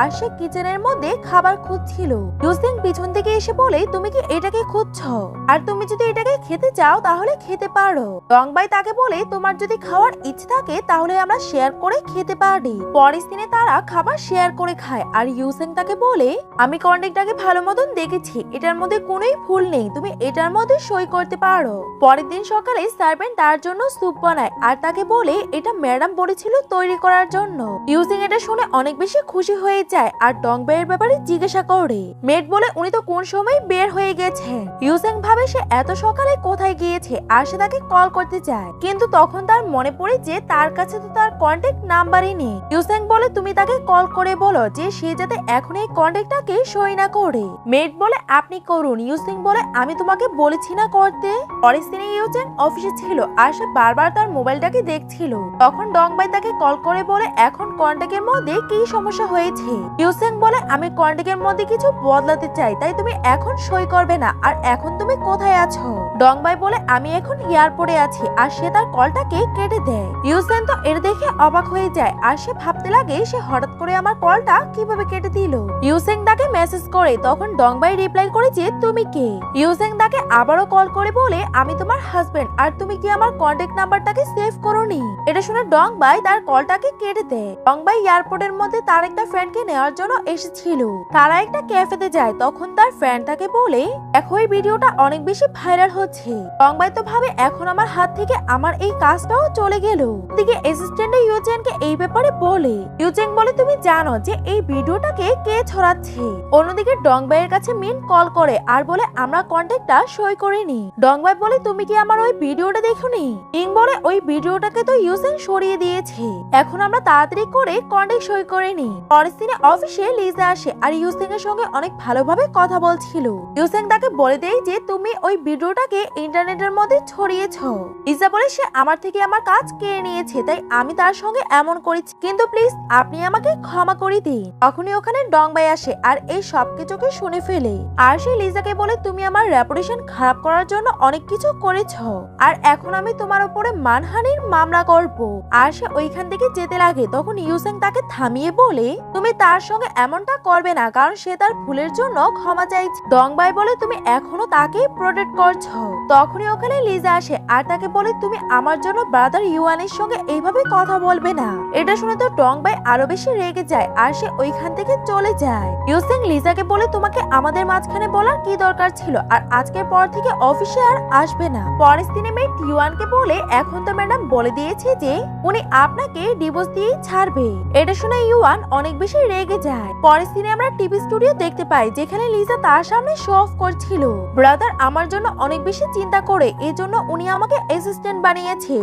আর সে কিচেনের মধ্যে খাবার খুঁজছিল। ইউসেন পিছন থেকে এসে বলে তুমি কি এটাকে খুঁজছো? আর তুমি যদি এটাকে খেতে চাও তাহলে খেতে পারো। ডং বাই তাকে বলে তোমার যদি খাওয়ার ইচ্ছে থাকে তাহলে আমরা শেয়ার করে খেতে পারি। পরের দিনে তারা খাবার শেয়ার করে খায় আর ইউসেন তাকে বলে আমি কন্ট্যাক্টটাকে ভালো মতন দেখেছি, এটার মধ্যে কোনোই ভুল নেই, তুমি এটার মধ্যে সই করতে পারো। পরের দিন সকালে সার্ভেন্ট তার জন্য স্যুপ বানায় আর তাকে বলে এটা ম্যাডাম বলেছিল তৈরি করার জন্য। ইউসেন এটা শুনে অনেক বেশি খুশি হয়ে যায় আর ডং বাইয়ের ব্যাপারে জিজ্ঞাসা করে। মেড বলে উনি তো কোন সময় বের হয়ে গেছেন। ইউসেন ভাবে সে এত সকালে কোথায় গিয়েছে আর সে তাকে কল করতে চায়, কিন্তু তখন তার মনে পড়ে যে তার কাছে তো তার কন্ট্যাক্ট নাম্বারই নেই। ইউসেন বলে তুমি তাকে কল করে বলো যে সে যাতে এখন এই কন্ট্যাক্টটাকে সই না করে। মেড বলে আপনি করুন। ইউসেন বলে আমি তোমাকে বলেছি না করতে। পরের দিনে ইউসেন অফিসে ছিল আর সে বারবার তার মোবাইলটাকে দেখছিল। তখন ডং বাই তাকে কল করে বলে এখন কন্ট্যাক্টের মধ্যে কি সমস্যা হয়েছে। ইউসেন বলে আমি কন্ট্যাক্টের মধ্যে কিছু বদলাতে চাই, তাই তুমি এখন সই করবে না। আর এখন তুমি কোথায় আছো? ডং বাই বলে আমি এখন এয়ারপোর্টে আছি, আর সে তার কলটাকে কেটে দেয়। ইউসেন তো এর দেখে অবাক হয়ে যায় আর সে ভাবতে লাগে সে হঠাৎ করে আমার কলটা কিভাবে কেটে দিল। ইউসেন তাকে মেসেজ করে, তখন ডং বাই রিপ্লাই করে যে তুমি কে। ইউসেন তাকে আবারও কল করে বলে আমি তোমার হাজবেন্ড, আর তুমি কি আমার কন্ট্যাক্ট নাম্বারটাকে সেভ করোনি? এটা শুনে ডং বাই তার কলটাকে কেটে দেয়। ডং বাই এয়ারপোর্টের মধ্যে তার একটা ফ্রেন্ডকে নেওয়ার জন্য এসেছিল। তারা একটা ক্যাফেতে যায়, তখন তার ফ্রেন্ড তাকে বলে দেখো এই ভিডিওটা অনেক বেশি ভাইরাল হচ্ছে। ডং বাই তো ভাবে এখন আমার হাত থেকে আমার এই কাজটাও চলে গেল। দিকে অ্যাসিস্ট্যান্ট ইউজেনকে এই ব্যাপারে বলে। ইউজেন বলে তুমি জানো যে এই ভিডিওটাকে কে ছড়াচ্ছে? অন্যদিকে ডং বাইয়ের কাছে মিন কল করে আর বলে আমরা কন্ট্যাক্টটা সই করিনি। ডং বাই বলে তুমি কি আমার ওই ভিডিওটা দেখোনি? ইং বলে ওই ভিডিওটাকে তো ইউজেন সরিয়ে দিয়েছে, এখন আমরা তাড়াতাড়ি করে কন্ট্যাক্ট সই করে নি। পরের দিনে অফিসে লিজা আসে আর ইউজেনের সঙ্গে অনেক ভালোভাবে কথা বলছিল। ইউজেন তাকে বলে দেয় যে তুমি ওই ভিডিওটাকে ইন্টারনেটের মধ্যে ছড়িয়েছো। লিজা বলে সে আমার থেকে আমার কাজ কেড়ে নিয়েছে, তাই আমি তার সঙ্গে এমন করেছি, কিন্তু প্লিজ আপনি আমাকে ক্ষমা করে দিন। তখনই ওখানে ডং বাই আসে আর এই সবকিছুকে শুনে ফেলে। আর সে লিজাকে বলে তুমি আমার রেপুটেশন খারাপ করার জন্য অনেক কিছু করেছো, আর এখন আমি তোমার উপরে মানহানির মামলা করব। আর সে ওইখান থেকে যেতে লাগে, তখন ইউসেন তাকে থামিয়ে বলে তুমি তার সঙ্গে এমনটা করবে না, কারণ সে তার ভুলের জন্য ক্ষমা চাইছে। ডং বাই বলে তুমি এখনো তাকে প্রোটেক্ট করছো। তখনই ওখানে লিজা আসে আর তাকে বলে তুমি আমার জন্য ব্রাদার ইউয়ানের সঙ্গে এইভাবে কথা বলবে না। এটা শুনে তো ডং বাই আরো বেশি রেগে যায় আর সে ওইখান থেকে চলে যায়। ইউসেন লিজাকে বলে তোমাকে আমাদের মাঝখানে বলার কি দরকার ছিল, আর আজকের পর থেকে অফিসে আর আসবে না। পরের দিনে মেয়ে ইউয়ানকে বলে এখন তো ম্যাডাম বলে দিয়েছে যে উনি আপনাকে ডিভোর্স দিয়ে ছাড়বে। এটা শুনে ইউয়ান অনেক বেশি রেগে যায়। পরের দিনে আমরা টিভি স্টুডিও দেখতে পাই যেখানে লিজা তার সামনে শো অফ করছিল। ব্রাদার আমার জন্য অনেক বেশি চিন্তা করে, এজন্য উনি আমাকে অ্যাসিস্ট্যান্ট বানিয়েছে।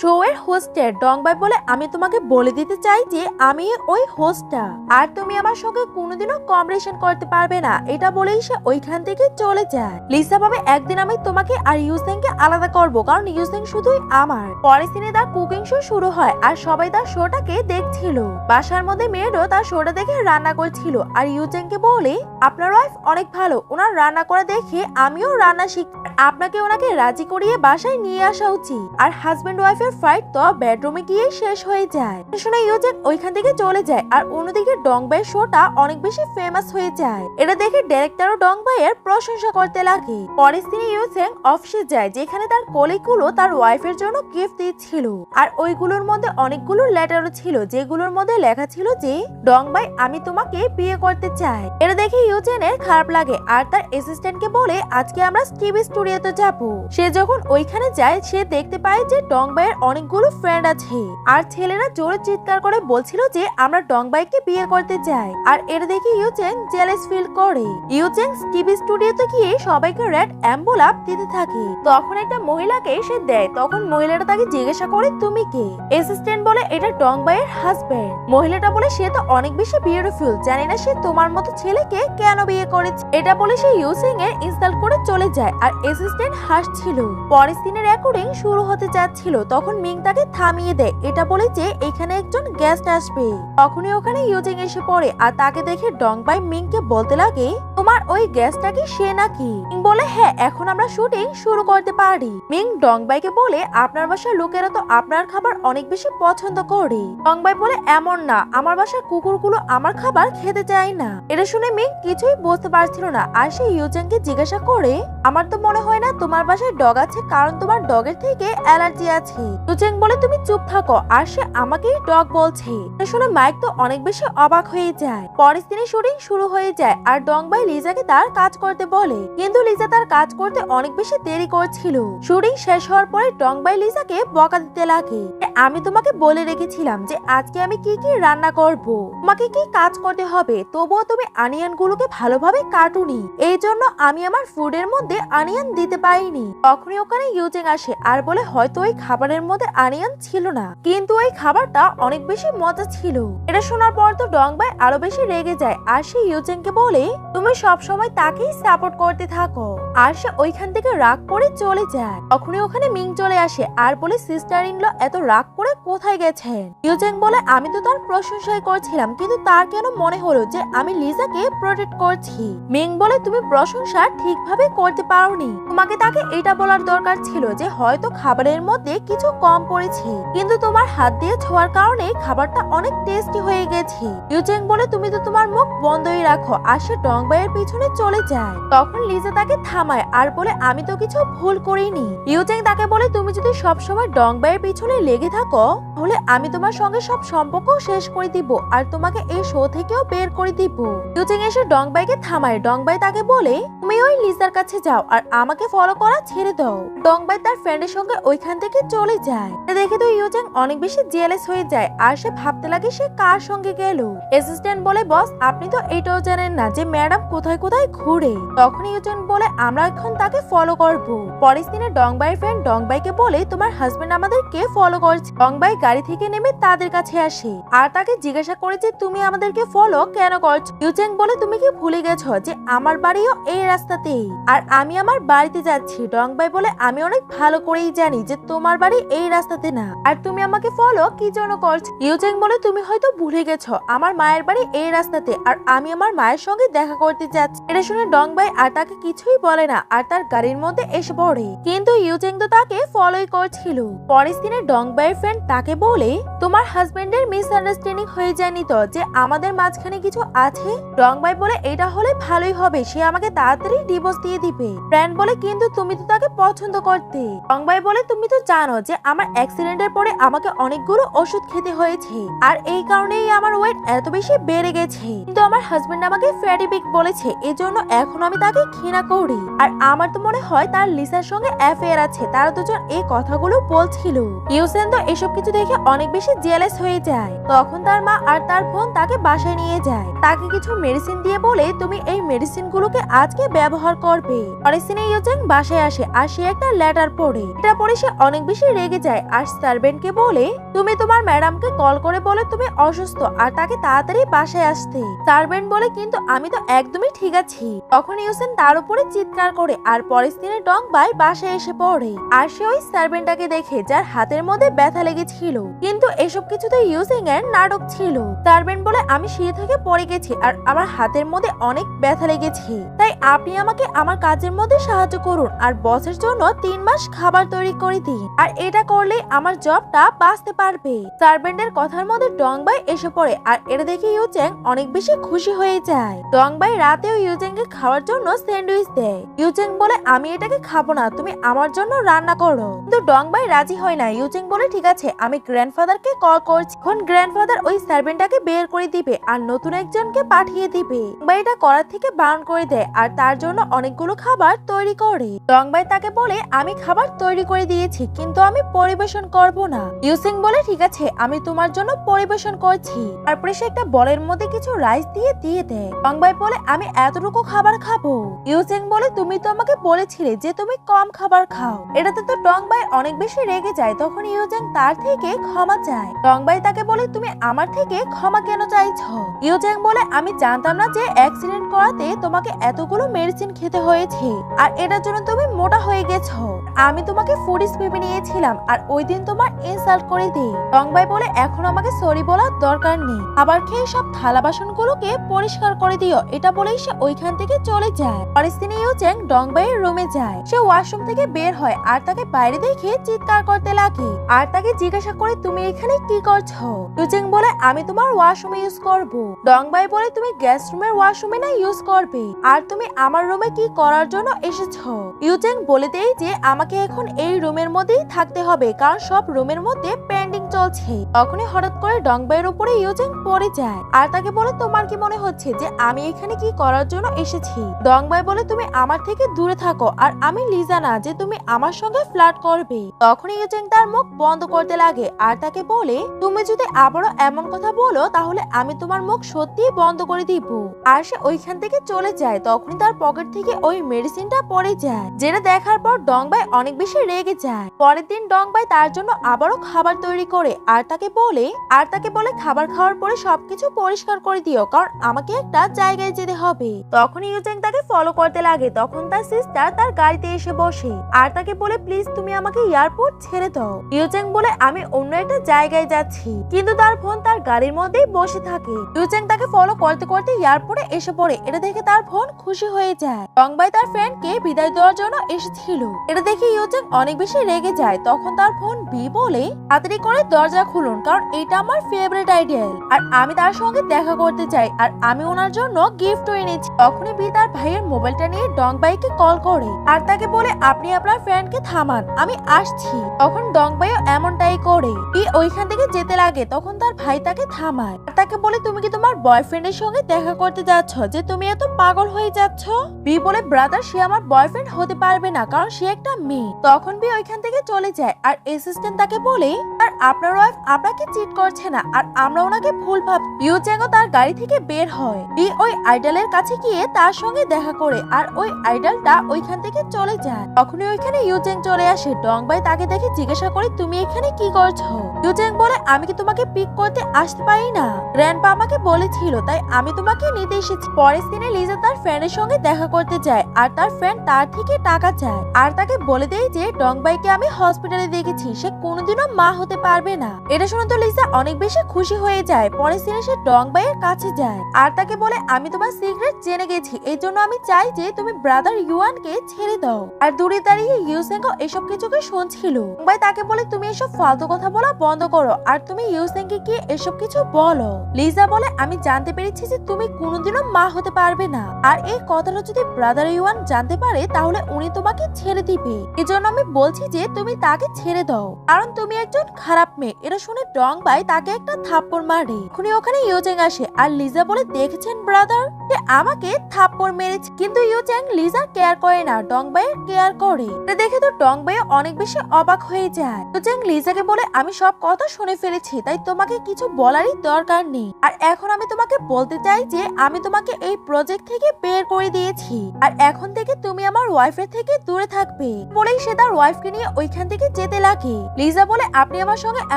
শো এর হোস্টের। ডংবাই বলে আমি তোমাকে বলে দিতে চাই যে আমি ওই হোস্টটা, আর তুমি আমার সঙ্গে কোনোদিনও কম্পিটিশন করতে পারবে না। এটা বলেই সে ওইখান থেকে চলে যায়। লিসা ভাবে একদিন আমি তোমাকে আর ইউসেংকে আলাদা করব, কারণ ইউসেং শুধুই আমার। পরে সিনে তার কুকিং শো শুরু হয় আর সবাই তার শোটাকে দেখছিল। বাসার মধ্যে মেয়েরও তার শোটা দেখে রান্না করছিল আর ইউসেংকে বলে আপনার ওয়াইফ অনেক ভালো, ওনার রান্না করা দেখে আমিও রান্না শিখ, আপনাকে ওনাকে রাজি করিয়ে বাসায় নিয়ে আসা উচিত। আর হাজবেন্ড ওয়াইফের ফাইট তো বেডরুমে গিয়ে শেষ হয়ে যায়। শুনে ইউজেং ওইখান থেকে চলে যায় আর অন্যদিকে ডংবাইয়ের শোটা অনেক বেশি ফেমাস হয়ে যায়। এটা দেখে ডাইরেক্টরও ডংবাইয়ের প্রশংসা করতে লাগে। পরের দিনে ইউজেং অফিসে যায়, যেখানে তার কলিগগুলো তার ওয়াইফের জন্য গিফট দিচ্ছিল। আর ওইগুলোর মধ্যে অনেকগুলো লেটারও ছিল, যেগুলোর মধ্যে লেখা ছিল যে ডংবাই আমি তোমাকে বিয়ে করতে চাই। এটা দেখে ইউজেনের খারাপ লাগে আর তার অ্যাসিস্ট্যান্টকে বলে আজকে আমরা টিভি স্টুডিওতে যাব। সে যখন ওইখানে যায় সে দেখতে পায় যে ডংবাইয়ের অনেকগুলো ফ্রেন্ড আছে আর ছেলেরা জোরে চিৎকার করে বলছিল যে আমরা ডংবাইকে বিয়ে করতে চাই। আর এটা দেখে ইউজেং জেলাস ফিল করে। ইউজেং টিভি স্টুডিওতে গিয়ে সবাইকে রেড এম্বুলাপ দিতে থাকে। তখন একটা মহিলাকে সে দেয়, তখন মহিলাটা তাকে জিজ্ঞাসা করে তুমি কে? অ্যাসিস্ট্যান্ট বলে এটা ডংবাইয়ের হাজবেন্ড। মহিলাটা বলে সে তো অনেক বেশি বিউটিফুল, জানি না সে তোমার মতো ছেলেকে কেন বিয়ে করেছে। এটা বলে সে ইউজেং এর ইনস্টল করে চলে যায় আর অ্যাসিস্ট্যান্ট হাসছিল। পরের দিনের রেকর্ডিং শুরু হতে যাচ্ছিল, তখন মিং তাকে থামিয়ে দেয়, এটা বলে যে এখানে একজন গেস্ট আসবে। তখনই ওখানে ইউজেং এসে পড়ে আর তাকে দেখে ডংবাই মিংকে বলতে লাগে তোমার ওই গেস্টটা কি সে নাকি? মিং বলে হ্যাঁ, এখন আমরা শুটিং শুরু করতে পারি। মিং ডংবাইকে বলে আপনার বাসার লোকেরা তো আপনার খাবার অনেক বেশি পছন্দ করে। ডংবাই বলে এমন না, আমার বাসার কুকুরগুলো আমার খাবার খেতে চায় না। এটা শুনে মিং কিছুই বুঝতে পারছিল না আর সে ইউজেংকে জিজ্ঞাসা করে আমার তো মনে হয় না তোমার বাসায় ডগ আছে, কারণ তোমার ডগের থেকে অ্যালার্জি আছে। ইউজেং বলে তুমি চুপ থাকো, আর সে আমাকেই ডগ বলছে। এটা শুনে মাইক তো অনেক বেশি অবাক হয়ে যায়। পরের দিনে শুটিং শুরু হয়ে যায় আর ডংবাই লিজাকে তার কাজ করতে বলে, কিন্তু লিজা তার কাজ করতে অনেক বেশি দেরি করছিল। শুটিং শেষ হওয়ার পরে ডংবাই লিজাকে বকা দিতে লাগে, আমি তোমাকে বলে রেখেছিলাম যে আজকে আমি কি কি রান্না করব, তোমাকে কি কাজ করতে হবে, তবুও তুমি আনিয়ন গুলোকে ভালোভাবে কাটুনি, এই জন্য আমি আমার ফুডের মধ্যে আনিয়ন দিতে পারিনি। তখনই ওখানে ইউজেং আসে আর বলে হয়তো ওই খাবারের মধ্যে আনিয়ন ছিল না, কিন্তু ওই খাবারটা অনেক বেশি মজা ছিল। এটা শোনার পর তো ডংবাই আরো বেশি রেগে যায় আর সে ইউজেংকে বলে তুমি সব সময় তাকেই সাপোর্ট করতে থাকো, আর সে ওইখান থেকে রাগ করে চলে যায়। তখনই ওখানে মিং চলে আসে আর বলে সিস্টার ইন ল এত রাগ করে কোথায় গেছেন? ইউজেং বলে আমি তো তার প্রশংসাই করছিলাম, কিন্তু তার কেন মনে হলো যে আমি লিজাকে প্রোটেক্ট করছি? মিং বলে তুমি প্রশংসা ঠিকভাবে করতে পারোনি, তোমাকে তাকে এটা বলার দরকার ছিল যে হয়তো খাবারের মধ্যে কিছু কম পড়েছে, কিন্তু তোমার হাত দিয়ে ছোঁয়ার কারণে খাবারটা অনেক টেস্টি হয়ে গেছে। ইউজেং বলে তুমি তো তোমার মুখ বন্ধই রাখো, আর সে ডংবাইয়ের পিছনে চলে যায়। তখন লিজা তাকে থামায় আর বলে আমি তো কিছু ভুল করিনি। ইউজেং তাকে বলে তুমি যদি সবসময় ডংবাইয়ের পিছনে লেগে থাকো তাহলে আমি তোমার সঙ্গে সব সম্পর্ক শেষ করে দিব আর তোমাকে এই শো থেকেও বের করে দিব। ইউজেং এসে ডংবাইকে থামায়। ডংবাই তাকে বলে তুমি ওই লিজার কাছে যাও আর আমাকে ফলো করা ছেড়ে দাও। ডংবাই তার ফ্রেন্ডের সঙ্গে ওইখান থেকে চলে যায়। দেখে তো ইউজেং অনেক বেশি জেলাস হয়ে যায় আর সে ভাবতে লাগে সে কার সঙ্গে গেল। অ্যাসিস্ট্যান্ট বলে বস আপনি তো এটাও জানেন না যে ম্যাডাম কোথায় কোথায় ঘুরে। তখন ইউজেং বলে আমরা এখন তাকে ফলো করব। পরের দিনে ডংবাইয়ের ফ্রেন্ড ডংবাইকে বলে তোমার হাজবেন্ড আমাদেরকে ফলো করছে। ডংবাই গাড়ি থেকে নেমে তাদের কাছে আসে আর তাকে জিজ্ঞাসা করে যে তুমি আমাদেরকে ফলো কেন করছো? ইউজেং বলে তুমি কি ভুলে গেছো যে আমার বাড়িও এই রাস্তাতেই আর আমি আমার বাড়িতে যাচ্ছি। ডংবাই বলে আমি অনেক ভালো করেই জানি যে তোমার বাড়ি এই রাস্তাতে না, আর তুমি আমাকে ফলো কি জন্য করছো? ইউজেং বলে তুমি হয়তো ভুলে গেছো আমার মায়ের বাড়ি এই রাস্তাতে আর আমি আমার মায়ের সঙ্গে দেখা করতে যাচ্ছি। এটা শুনে ডংবাই আর তাকে কিছুই বলে না আর তার গাড়ির মধ্যে এসে পড়ে, কিন্তু ইউজেং তো তাকে ফলোই করছিল। পরের দিনে ডংবাইয়ের ফ্রেন্ড তাকে বলে তোমার হাজবেন্ডের মিসআন্ডারস্ট্যান্ডিং হয়ে যায়নি তো যে আমাদের মাঝখানে কিছু আছে? ডংবাই বলে এটা হলে ভালোই হবে, সে আমাকে তাড়াতাড়ি ডিভোর্স দিয়ে দিবে। ফ্রেন্ড বলে কিন্তু তুমি তো তাকে পছন্দ করতে। ডংবাই বলে তুমি তো জানো যে আমার অ্যাক্সিডেন্টের পরে আমাকে অনেকগুলো ওষুধ খেতে হয়েছে আর এই কারণেই আমার ওয়েট এত বেশি বেড়ে গেছে, কিন্তু আমার হাজবেন্ড আমাকে ফ্যাটি পিগ বলেছে এজন্য এখন আমি তাকে ঘৃণা করি। আর আমার তো মনে হয় তার লিসার সঙ্গে অ্যাফেয়ার আছে। তারা দুজন এই কথাগুলো বলছিল। ইউসেন তো এসব কিছু দেখে অনেক বেশি জেলাস হয়ে যায়। তখন তার মা আর তার বোন তাকে বাসায় নিয়ে যায়, তাকে কিছু মেডিসিন দিয়ে বলে তুমি এই মেডিসিন গুলোকে আজকে ব্যবহার করবে। পরের দিনে ইউজেং বাসায় আসে আর সে একটা লেটার পড়ে। এটা পড়ে সে অনেক বেশি রেগে যায় আর সার্ভেন্টকে বলে তুমি তোমার ম্যাডামকে কল করে বলে তুমি অসুস্থ আর তাকে তাড়াতাড়ি বাসায় আসতে। সার্ভেন্ট বলে কিন্তু আমি তো একদমই ঠিক আছি। তখন ইউসেন তার উপরে চিৎকার করে আর পরের দিনে ডং বাই বাসায় এসে পড়ে আর সে ওই সার্ভেন্টটাকে দেখে যার হাতের মধ্যে ব্যথা লেগেছিল। কিন্তু এসব কিছুতে ইউজিং এর নাটক ছিল। সার্ভেন্ট বলে আমি সিঁড়ি থেকে পড়ে গেছি আর আমার হাতের মধ্যে অনেক ব্যথা লেগেছে, তাই আপনি আমাকে আমার কাজের মধ্যে সাহায্য করুন আর বসের জন্য 3 মাস খাবার তৈরি করে দিন, আর এটা করলে আমার জবটা বাঁচতে পারবে। সার্ভেন্টের কথার মধ্যে ডং বাই এসে পড়ে আর এটা দেখে ইউজেং অনেক বেশি খুশি হয়ে যায়। ডং বাই রাতেও ইউজেং কে খাওয়ার জন্য স্যান্ডউইচ দেয়। ইউজেং বলে আমি এটাকে খাবো না, তুমি আমার জন্য রান্না করো। কিন্তু ডং বাই রাজি হয় না। ইউজেং বলে ঠিক আছে আমি গ্র্যান্ডফাদারকে কল করছি। এখন গ্র্যান্ডফাদার ওই সার্ভেন্টটাকে বের করে দিবে আর নতুন একজনকে পাঠিয়ে দিবে। বা এটা করার থেকে বারণ করে দেয় আর তার জন্য অনেকগুলো খাবার তৈরি করে। ডং বাই তাকে বলে আমি খাবার তৈরি করে দিয়েছি কিন্তু আমি পরিবেশন করব না। ইউজিং বলে ঠিক আছে আমি তোমার জন্য পরিবেশন করছি। তারপরে সে একটা বলের মধ্যে কিছু রাইস দিয়ে দেয়। ডং বাই বলে আমি এতটুকু খাবার খাবো। ইউজিং বলে তুমি তো আমাকে বলেছিলে যে তুমি কম খাবার খাও। এটাতে তো ডং বাই অনেক বেশি রেগে যায়। তখন ইউজিং তার থেকে ক্ষমা চায়। ডং বাই তাকে বলে তুমি আমার থেকে ক্ষমা কেন চাইছো? ইউজিং বলে আমি জানতাম না যে অ্যাক্সিডেন্ট করাতে তোমাকে এতগুলো মেডিসিন খেতে হয়েছে আর এটার জন্য তুমি মোটা হয়ে গেছো। আমি তোমাকে ফুডিস ভেবে নিয়েছিলাম আর ওই দিন তোমার ইনসাল্ট করে দিই। ডং বাই বলে এখন আমাকে সরি বলার দরকার নেই, আবার খেয়ে সব থালা বাসন গুলোকে পরিষ্কার করে দিও। এটা বলেই সে ওইখান থেকে চলে যায়। পরের দিনে ইউজিং ডং বাইয়ের রুমে যায়। সে ওয়াশরুম থেকে বের হয় আর তাকে বাইরে দেখে চিৎকার করতে লাগে আর তাকে জিজ্ঞাসা করে তুমি এখানে কি করছো? ইউজিং বলে আমি তোমার ওয়াশরুমে ইউজ করব। ডং বাই বলে তুমি গেস্ট রুমের ওয়াশরুমে না ইউজ করবে আর তুমি আমার রুমে কি করার জন্য এসেছো? ইউজিং বলে দেয় যে আমাকে এখন এই রুমের মধ্যেই থাকতে হবে কারণ সব রুমের মধ্যে পেন্ডিং চলছে। তখনই হঠাৎ করে ডং বাইয়ের উপরে ইউজিং পড়ে যায় আর তাকে বলে তোমার কি মনে হচ্ছে যে আমি এখানে কি করার জন্য এসেছি? ডং বাই বলে তুমি আমার থেকে দূরে থাকো আর আমি লিজা না যে তুমি আমার সঙ্গে ফ্লার্ট করবে। তখন ইউজিং তার মুখ বন্ধ করতে লাগে আর তাকে বলে তুমি যদি আবারও এমন কথা বলো তাহলে আমি তোমার মুখ সত্যিই বন্ধ করে দিব। আর সে ওইখান থেকে চলে যায়। তখনই তার পকেট থেকে ওই মেডিসিনটা পড়ে যায়, যেটা দেখার পর ডং বাই অনেক বেশি রেগে যায়। পরের দিন ডং বাই তার জন্য আবারও খাবার তৈরি করে আর তাকে বলে খাবার খাওয়ার পরে সবকিছু পরিষ্কার করে দিও কারণ আমাকে একটা জায়গায় যেতে হবে। তখন ইউজিং তাকে ফলো করতে লাগে। তখন তার সিস্টার তার গাড়িতে এসে বসে আর তাকে বলে প্লিজ তুমি আমাকে এয়ারপোর্ট ছেড়ে দাও। ইউজিং বলে আমি অন্য একটা জায়গায় যাচ্ছি, কিন্তু তার বোন তার গাড়ির মধ্যেই বসে থাকে। ইউজিং তাকে ফলো করতে করতে এয়ারপোর্টে এসে পড়ে। এটা দেখে তার বোন খুশি হয়ে যায়। ডং বাই তার ফ্রেন্ডকে বিদায় দেওয়ার জন্য এসেছিল। এটা দেখে ইউজিং অনেক বেশি রেগে যায়। তখন তার বোন বি বলে তাড়াতাড়ি করে দরজা খুলুন কারণ এটা আমার ফেভারিট আইডল আর আমি তার সঙ্গে দেখা করতে চাই আর আমি ওনার জন্য গিফট এনেছি। তখনই বি তার ভাইয়ের মোবাইলটা নিয়ে ডং বাইকে কল করে আর তাকে বলে আপনি আপনার ফ্রেন্ডকে থামান, আমি আসছি। তখন ডং বাইও এমনটাই করে। বি ওইখান থেকে যেতে লাগে। তখন তার ভাই তাকে থামায় আর তাকে বলে তুমি কি তোমার বয়ফ্রেন্ডের সঙ্গে দেখা করতে যাচ্ছ যে তুমি এত পাগল হয়ে যাচ্ছ? বি বলে ব্রাদার সে আমার বয়ফ্রেন্ড হতে পারবে না কারণ সে একটা মেয়ে। তখন বি ওইখান থেকে চলে যায় আর অ্যাসিস্ট্যান্ট তাকে বলে আর আপনার ওয়াইফ আপনাকে চিট করছে না আর আমরা ওনাকে ভুল ভাব। ইউজিংও তার গাড়ি থেকে বের হয়। বি ওই আইডলের কাছে গিয়ে তার সঙ্গে দেখা করে আর ওই আইডলটা ওইখান থেকে চলে যায়। তখনই ওইখানে ইউজিং চলে আসে। ডং বাই তাকে দেখে জিজ্ঞাসা করে তুমি এখানে কি করছো? ইউজিং বলে আমি কি তোমাকে পিক করতে আসতে পারি না? গ্র্যান্ডপা আমাকে বলেছিল তাই আমি তোমাকে নিতে এসেছি। পরের দিনে লিজা তার ফ্রেন্ডের সঙ্গে দেখা করতে যায় আর তার ফ্রেন্ড তার থেকে টাকা চায় আর তাকে বলে দেয় যে ডং বাইকে আমি হসপিটালে দেখেছি, সে কোনোদিনও মা হতে পারবে না। এটা শুনে তো লিজা অনেক বেশি খুশি হয়ে যায়। পরের দিনে সে ডং বাইয়ের কাছে যায় আর তাকে বলে আমি তোমার সিক্রেট জেনে গেছি, এই জন্য আমি চাই যে তুমি ব্রাদার ইউয়ানকে ছেড়ে দাও। আর দূরে দাঁড়িয়ে ইউসেঙ্গো এসব কিছুকে শুনছিল। ভাই তাকে বলে তুমি এসব ফালতু কথা বলা বন্ধ করো আর তুমি ইউসেঙ্গে গিয়ে এসব কিছু বলো। লিজা বলে আমি জানতে পেরেছি যে তুমি কোনোদিনও মা হতে পারবে না আর এই কথাটা যদি ব্রাদার ইউয়ান জানতে পারে তাহলে উনি তোমাকে ছেড়ে দিবে। এজন্য আমি বলছি যে তুমি তাকে ছেড়ে দাও, কারণ তুমি একজন খারাপ মেয়ে। এটা শুনে ডং বাই তাকে একটা থাপ্পড় মারে। এখনই ওখানে ইউজেং আসে আর লিজা বলে, দেখেছেন ব্রাদার, সে আমাকে থাপ্পড় মেরেছে। কিন্তু ইউজেং লিজার কেয়ার করে না, ডং বাইয়ের কেয়ার করে। এটা দেখে তো ডং বাই অনেক বেশি অবাক হয়ে যায়। ইউজেং লিজাকে বলে, আমি সব কথা শুনে ফেলেছি, তাই তোমাকে কিছু বলারই দরকার নেই। আর এখন আমি তোমাকে বলতে চাই যে আমি তোমাকে এই প্রজেক্ট থেকে বের করে দিয়েছি, আর এখন থেকে তুমি আমার ওয়াইফের থেকে দূরে থাকবে। বলেই সে তার ওয়াইফকে নিয়ে ওইখান থেকে যেতে লাগে। লিজা বলে, আপনি আমার সঙ্গে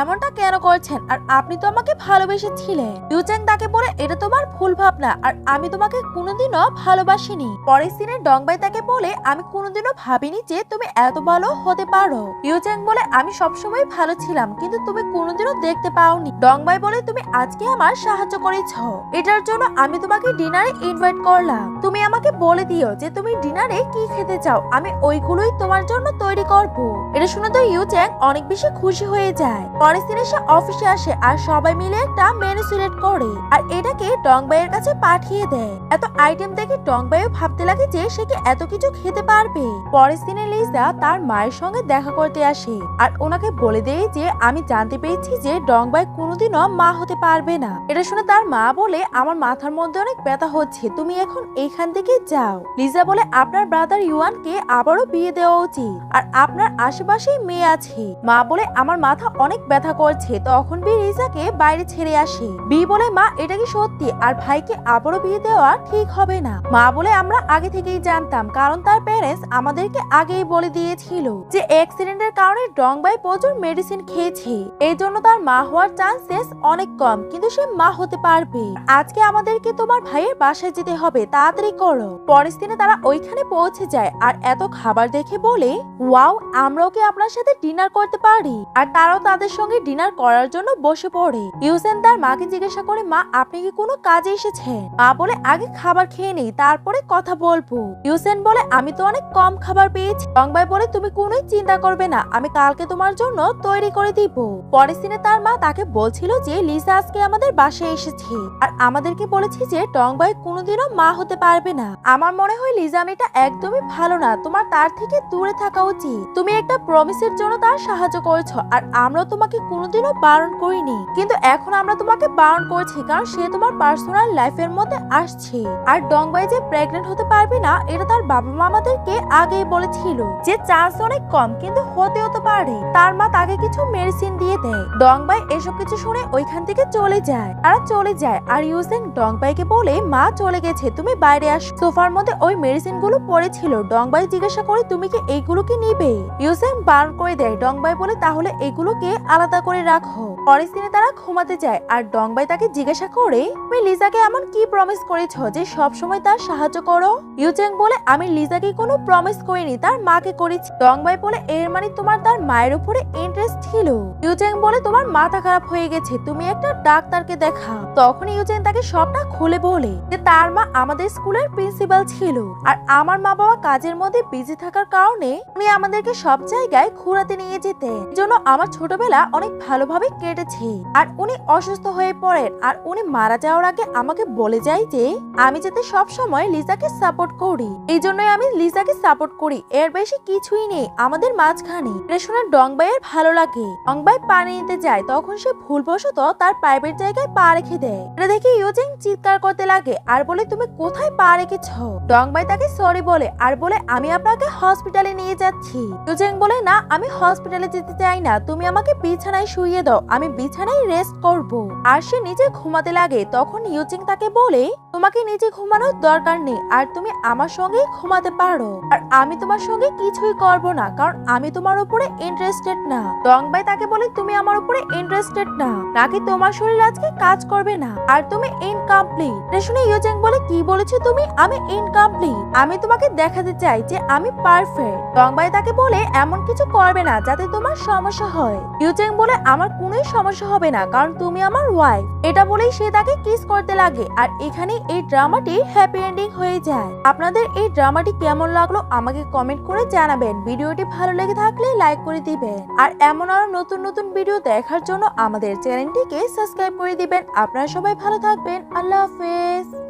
এমনটা কেন করছেন, আর আপনি তো আমাকে ভালোবেসেছিলেন। ইউজেং তাকে বলে, এটা তোমার ভুল ভাবনা, আর আমি তোমাকে কোনোদিনও ভালোবাসিনি। পরের সিনে ডং বাই তাকে বলে, আমি কোনোদিনও ভাবিনি যে তুমি এত ভালো হতে পারো। ইউজেং বলে, আমি সবসময় ভালো ছিলাম, কিন্তু তুমি কোনোদিনও দেখতে পাওনি। ডং বাই বলে, তুমি আজকে আমার সাহায্য করেছ, এটার জন্য আমি তোমাকে ডিনারে ইনভাইট করলাম। তুমি আমাকে বলে দিও যে তুমি ডিনারে কি খেতে চাও, আমি ওইগুলোই তোমার জন্য তৈরি করব। এটা শুনে তো ইউজেং অনেক বেশি খুশি হয়ে যায়। পরের দিন সে অফিসে আসে আর সবাই মিলে একটা মেনু সিলেক্ট করে আর এটাকে ডং বাইয়ের কাছে পাঠিয়ে দেয়। এত আইটেম দেখে ডং বাইও ভাবতে লাগে যে সে কি এত কিছু খেতে পারবে। পরের দিনে লিজা তার মায়ের সঙ্গে দেখা করতে আসে আর ওনাকে বলে দেয় যে আমি জানতে পেরেছি যে ডং বাই কোনোদিনও মা হতে পারবে না। এটা শুনে তার মা বলে, আমার মাথার মধ্যে অনেক ব্যথা হচ্ছে, তুমি এখন এইখান থেকে যাও। লিজা বলে, আপনার ব্রাদার ইউয়ানকে আবারও বিয়ে দেওয়া উচিত, আর আপনার আশেপাশেই মেয়ে আছে। মা বলে, আমার মাথা অনেক ব্যথা করছে। তখন বি লিজাকে বাইরে ছেড়ে আসে। বি বলে, মা এটা কি সত্যি, আর ভাইকে আবারও বিয়ে দেওয়া ঠিক হবে না। মা বলে, আমরা আগে থেকেই জানতাম, কারণ তার প্যারেন্টস আমাদেরকে আগেই বলে দিয়েছিল যে অ্যাক্সিডেন্টের কারণে ডং বাই প্রচুর মেডিসিন খেয়েছে, এই জন্য তার মা হওয়ার চান্সেস অনেক কম, কিন্তু সে মা হতে পারবে। আজকে আমাদেরকে তোমার ভাইয়ের বাসায় যেতে হবে, তাড়াতাড়ি করো। পরের দিনে তারা ওইখানে পৌঁছে যায় আর এত খাবার দেখে বলে, ওয়াও, আমরাও কি আপনার সাথে ডিনার করতে পারি? আর তারাও তাদের সঙ্গে ডিনার করার জন্য বসে পড়ে। ইউসেন তার মাকে জিজ্ঞাসা করে, মা আপনি কি কোনো কাজে এসেছেন? মা বলে, আগে খাবার খেয়ে নেই, তারপরে কথা বলবো। ইউসেন বলে, আমি তো অনেক কম খাবার পেয়েছি। ডং বাই বলে, তুমি কোনোই চিন্তা করবে না, আমি কালকে তোমার জন্য তৈরি করে দিব। পরের দিনে তার মা তাকে বলছিল যে লিজা আজকে আমাদের বাসায় এসেছে আর আমাদেরকে বলেছে যে ডং বাই কোনোদিনও মা হতে পারবে না। আমার মনে হয় লিজা মেয়েটা একদমই ভালো না, তোমার তার থেকে দূরে থাকা উচিত। তুমি একটা প্রমিসের জন্য তার সাহায্য করেছো, আর আমরা তোমাকে কোনোদিনও বারণ করিনি, কিন্তু এখন আমরা তোমাকে বারণ করছি কারণ সে তোমার পার্সোনাল লাইফের মধ্যে আসছে। আর ডং বাই যে প্রেগনেন্ট হতে পারবে না এটা তার বাবা মা আমাদেরকে আগেই বলেছিল যে চান্স অনেক কম, কিন্তু হতেও তো পারে। তার মা তাকে কিছু মেডিসিন দিয়ে দেয়। ডং বাই এসব কিছু শুনে ওইখান থেকে চলে যায়। তারা চলে যায় আর ইউসেন ডং বাইকে বলে, মা চলে গেছে, তুমি বাইরে আসো। সোফার মধ্যে ওই মেডিসিন গুলো পড়েছিল। ডং বাই জিজ্ঞাসা করে, তুমি কি এইগুলো কি নিবে? ইউসেন বারণ করে দেয়। ডং বাই বলে, তাহলে এগুলোকে আলাদা করে রাখো। পরের দিনে তারা ঘুমাতে যায় আর ডং বাই তাকে জিজ্ঞাসা করে, তুমি লিজাকে এমন কি প্রমিস করেছো যে সব সময় তার সাহায্য করো? ইউচেং বলে, আমি লিজাকে কোনো প্রমিস করিনি, তার মাকে করেছি। ডং বাই বলে, এর মানে তোমার তার মায়ের উপরে ইন্টারেস্ট ছিল? ইউচেং বলে, তোমার মাথা খারাপ হয়ে গেছে, তুমি একটা ডাক্তারকে দেখাও। তখন ইউচেং তাকে সবটা খুলে বলে যে তার মা আমাদের স্কুলের প্রিন্সিপাল ছিল, আর আমার মা বাবা কাজের মধ্যে বিজি থাকার কারণে উনি আমাদেরকে সব জায়গায় ঘোরাতে নিয়ে যেতেন, জন্য আমার ছোটবেলা অনেক ভালোভাবে কেটেছে। আর উনি অসুস্থ হয়ে পড়েন আর উনি মারা যাওয়ার আগে আমাকে বলে যায় যে আমি যাতে সব সময় লিজাকে সাপোর্ট করি, এই জন্যই আমি লিজাকে সাপোর্ট করি, এর বেশি কিছুই নেই আমাদের মাঝখানে। এটা শুনে ডং বাইয়ের ভালো লাগে। ডং বাই পানি নিতে যায়, তখন সে ভুলবশত তার প্রাইভেট জায়গায় পা রেখে দেয়। এটা দেখে ইউজিং চিৎকার করতে লাগে আর বলে, তুমি কোথায় পা রেখেছ? ডং বাই তাকে সরি বলে আর বলে, আমি আপনাকে হসপিটালে নিয়ে যাচ্ছি। ইউজিং বলে, না, আমি হসপিটালে যেতে চাই না, তুমি আমাকে বিছানায় শুইয়ে দাও, আমি বিছানায় রেস্ট করব। আর সে নিচে ঘুমাতে লাগে। তখন ইউজিং তাকে বলে, তোমাকে নিচে ঘুমানোর দরকার নেই, আর তুমি আমার সঙ্গে ঘুমাতে পারো, আর আমি তোমার সঙ্গে কিছুই করব না, কারণ আমি তোমার উপরে ইন্টারেস্টেড না। ডং বাই তাকে বলে, তুমি আমার উপরে ইন্টারেস্টেড না, নাকি তোমার শরীর আজকে কাজ করবে না, আর তুমি ইনকমপ্লিট। এটা শুনে ইউজিং বলে, কি বলেছো তুমি? আমি ইনকমপ্লিট? আমি তোমাকে দেখাতে চাই যে আমি পারফেক্ট। ডং বাই তাকে বলে, এমন কিছু করবে না যাতে তোমার সমস্যা হয়। ইউজিং বলে, আমার কোনোই সমস্যা হবে না, কারণ তুমি আমার ওয়াইফ। এটা বলেই সে তাকে কিস করতে লাগে। আর এখানে এই ড্রামাটি হ্যাপি এন্ডিং হয়ে যায়। আপনাদের এই ড্রামাটি কেমন লাগলো আমাকে কমেন্ট করে জানাবেন। ভিডিওটি ভালো লেগে থাকলে লাইক করে দিবেন, আর এমন আরো নতুন নতুন ভিডিও দেখার জন্য আমাদের চ্যানেলটিকে সাবস্ক্রাইব করে দিবেন। আপনারা সবাই ভালো থাকবেন। আল্লাহ হাফেজ।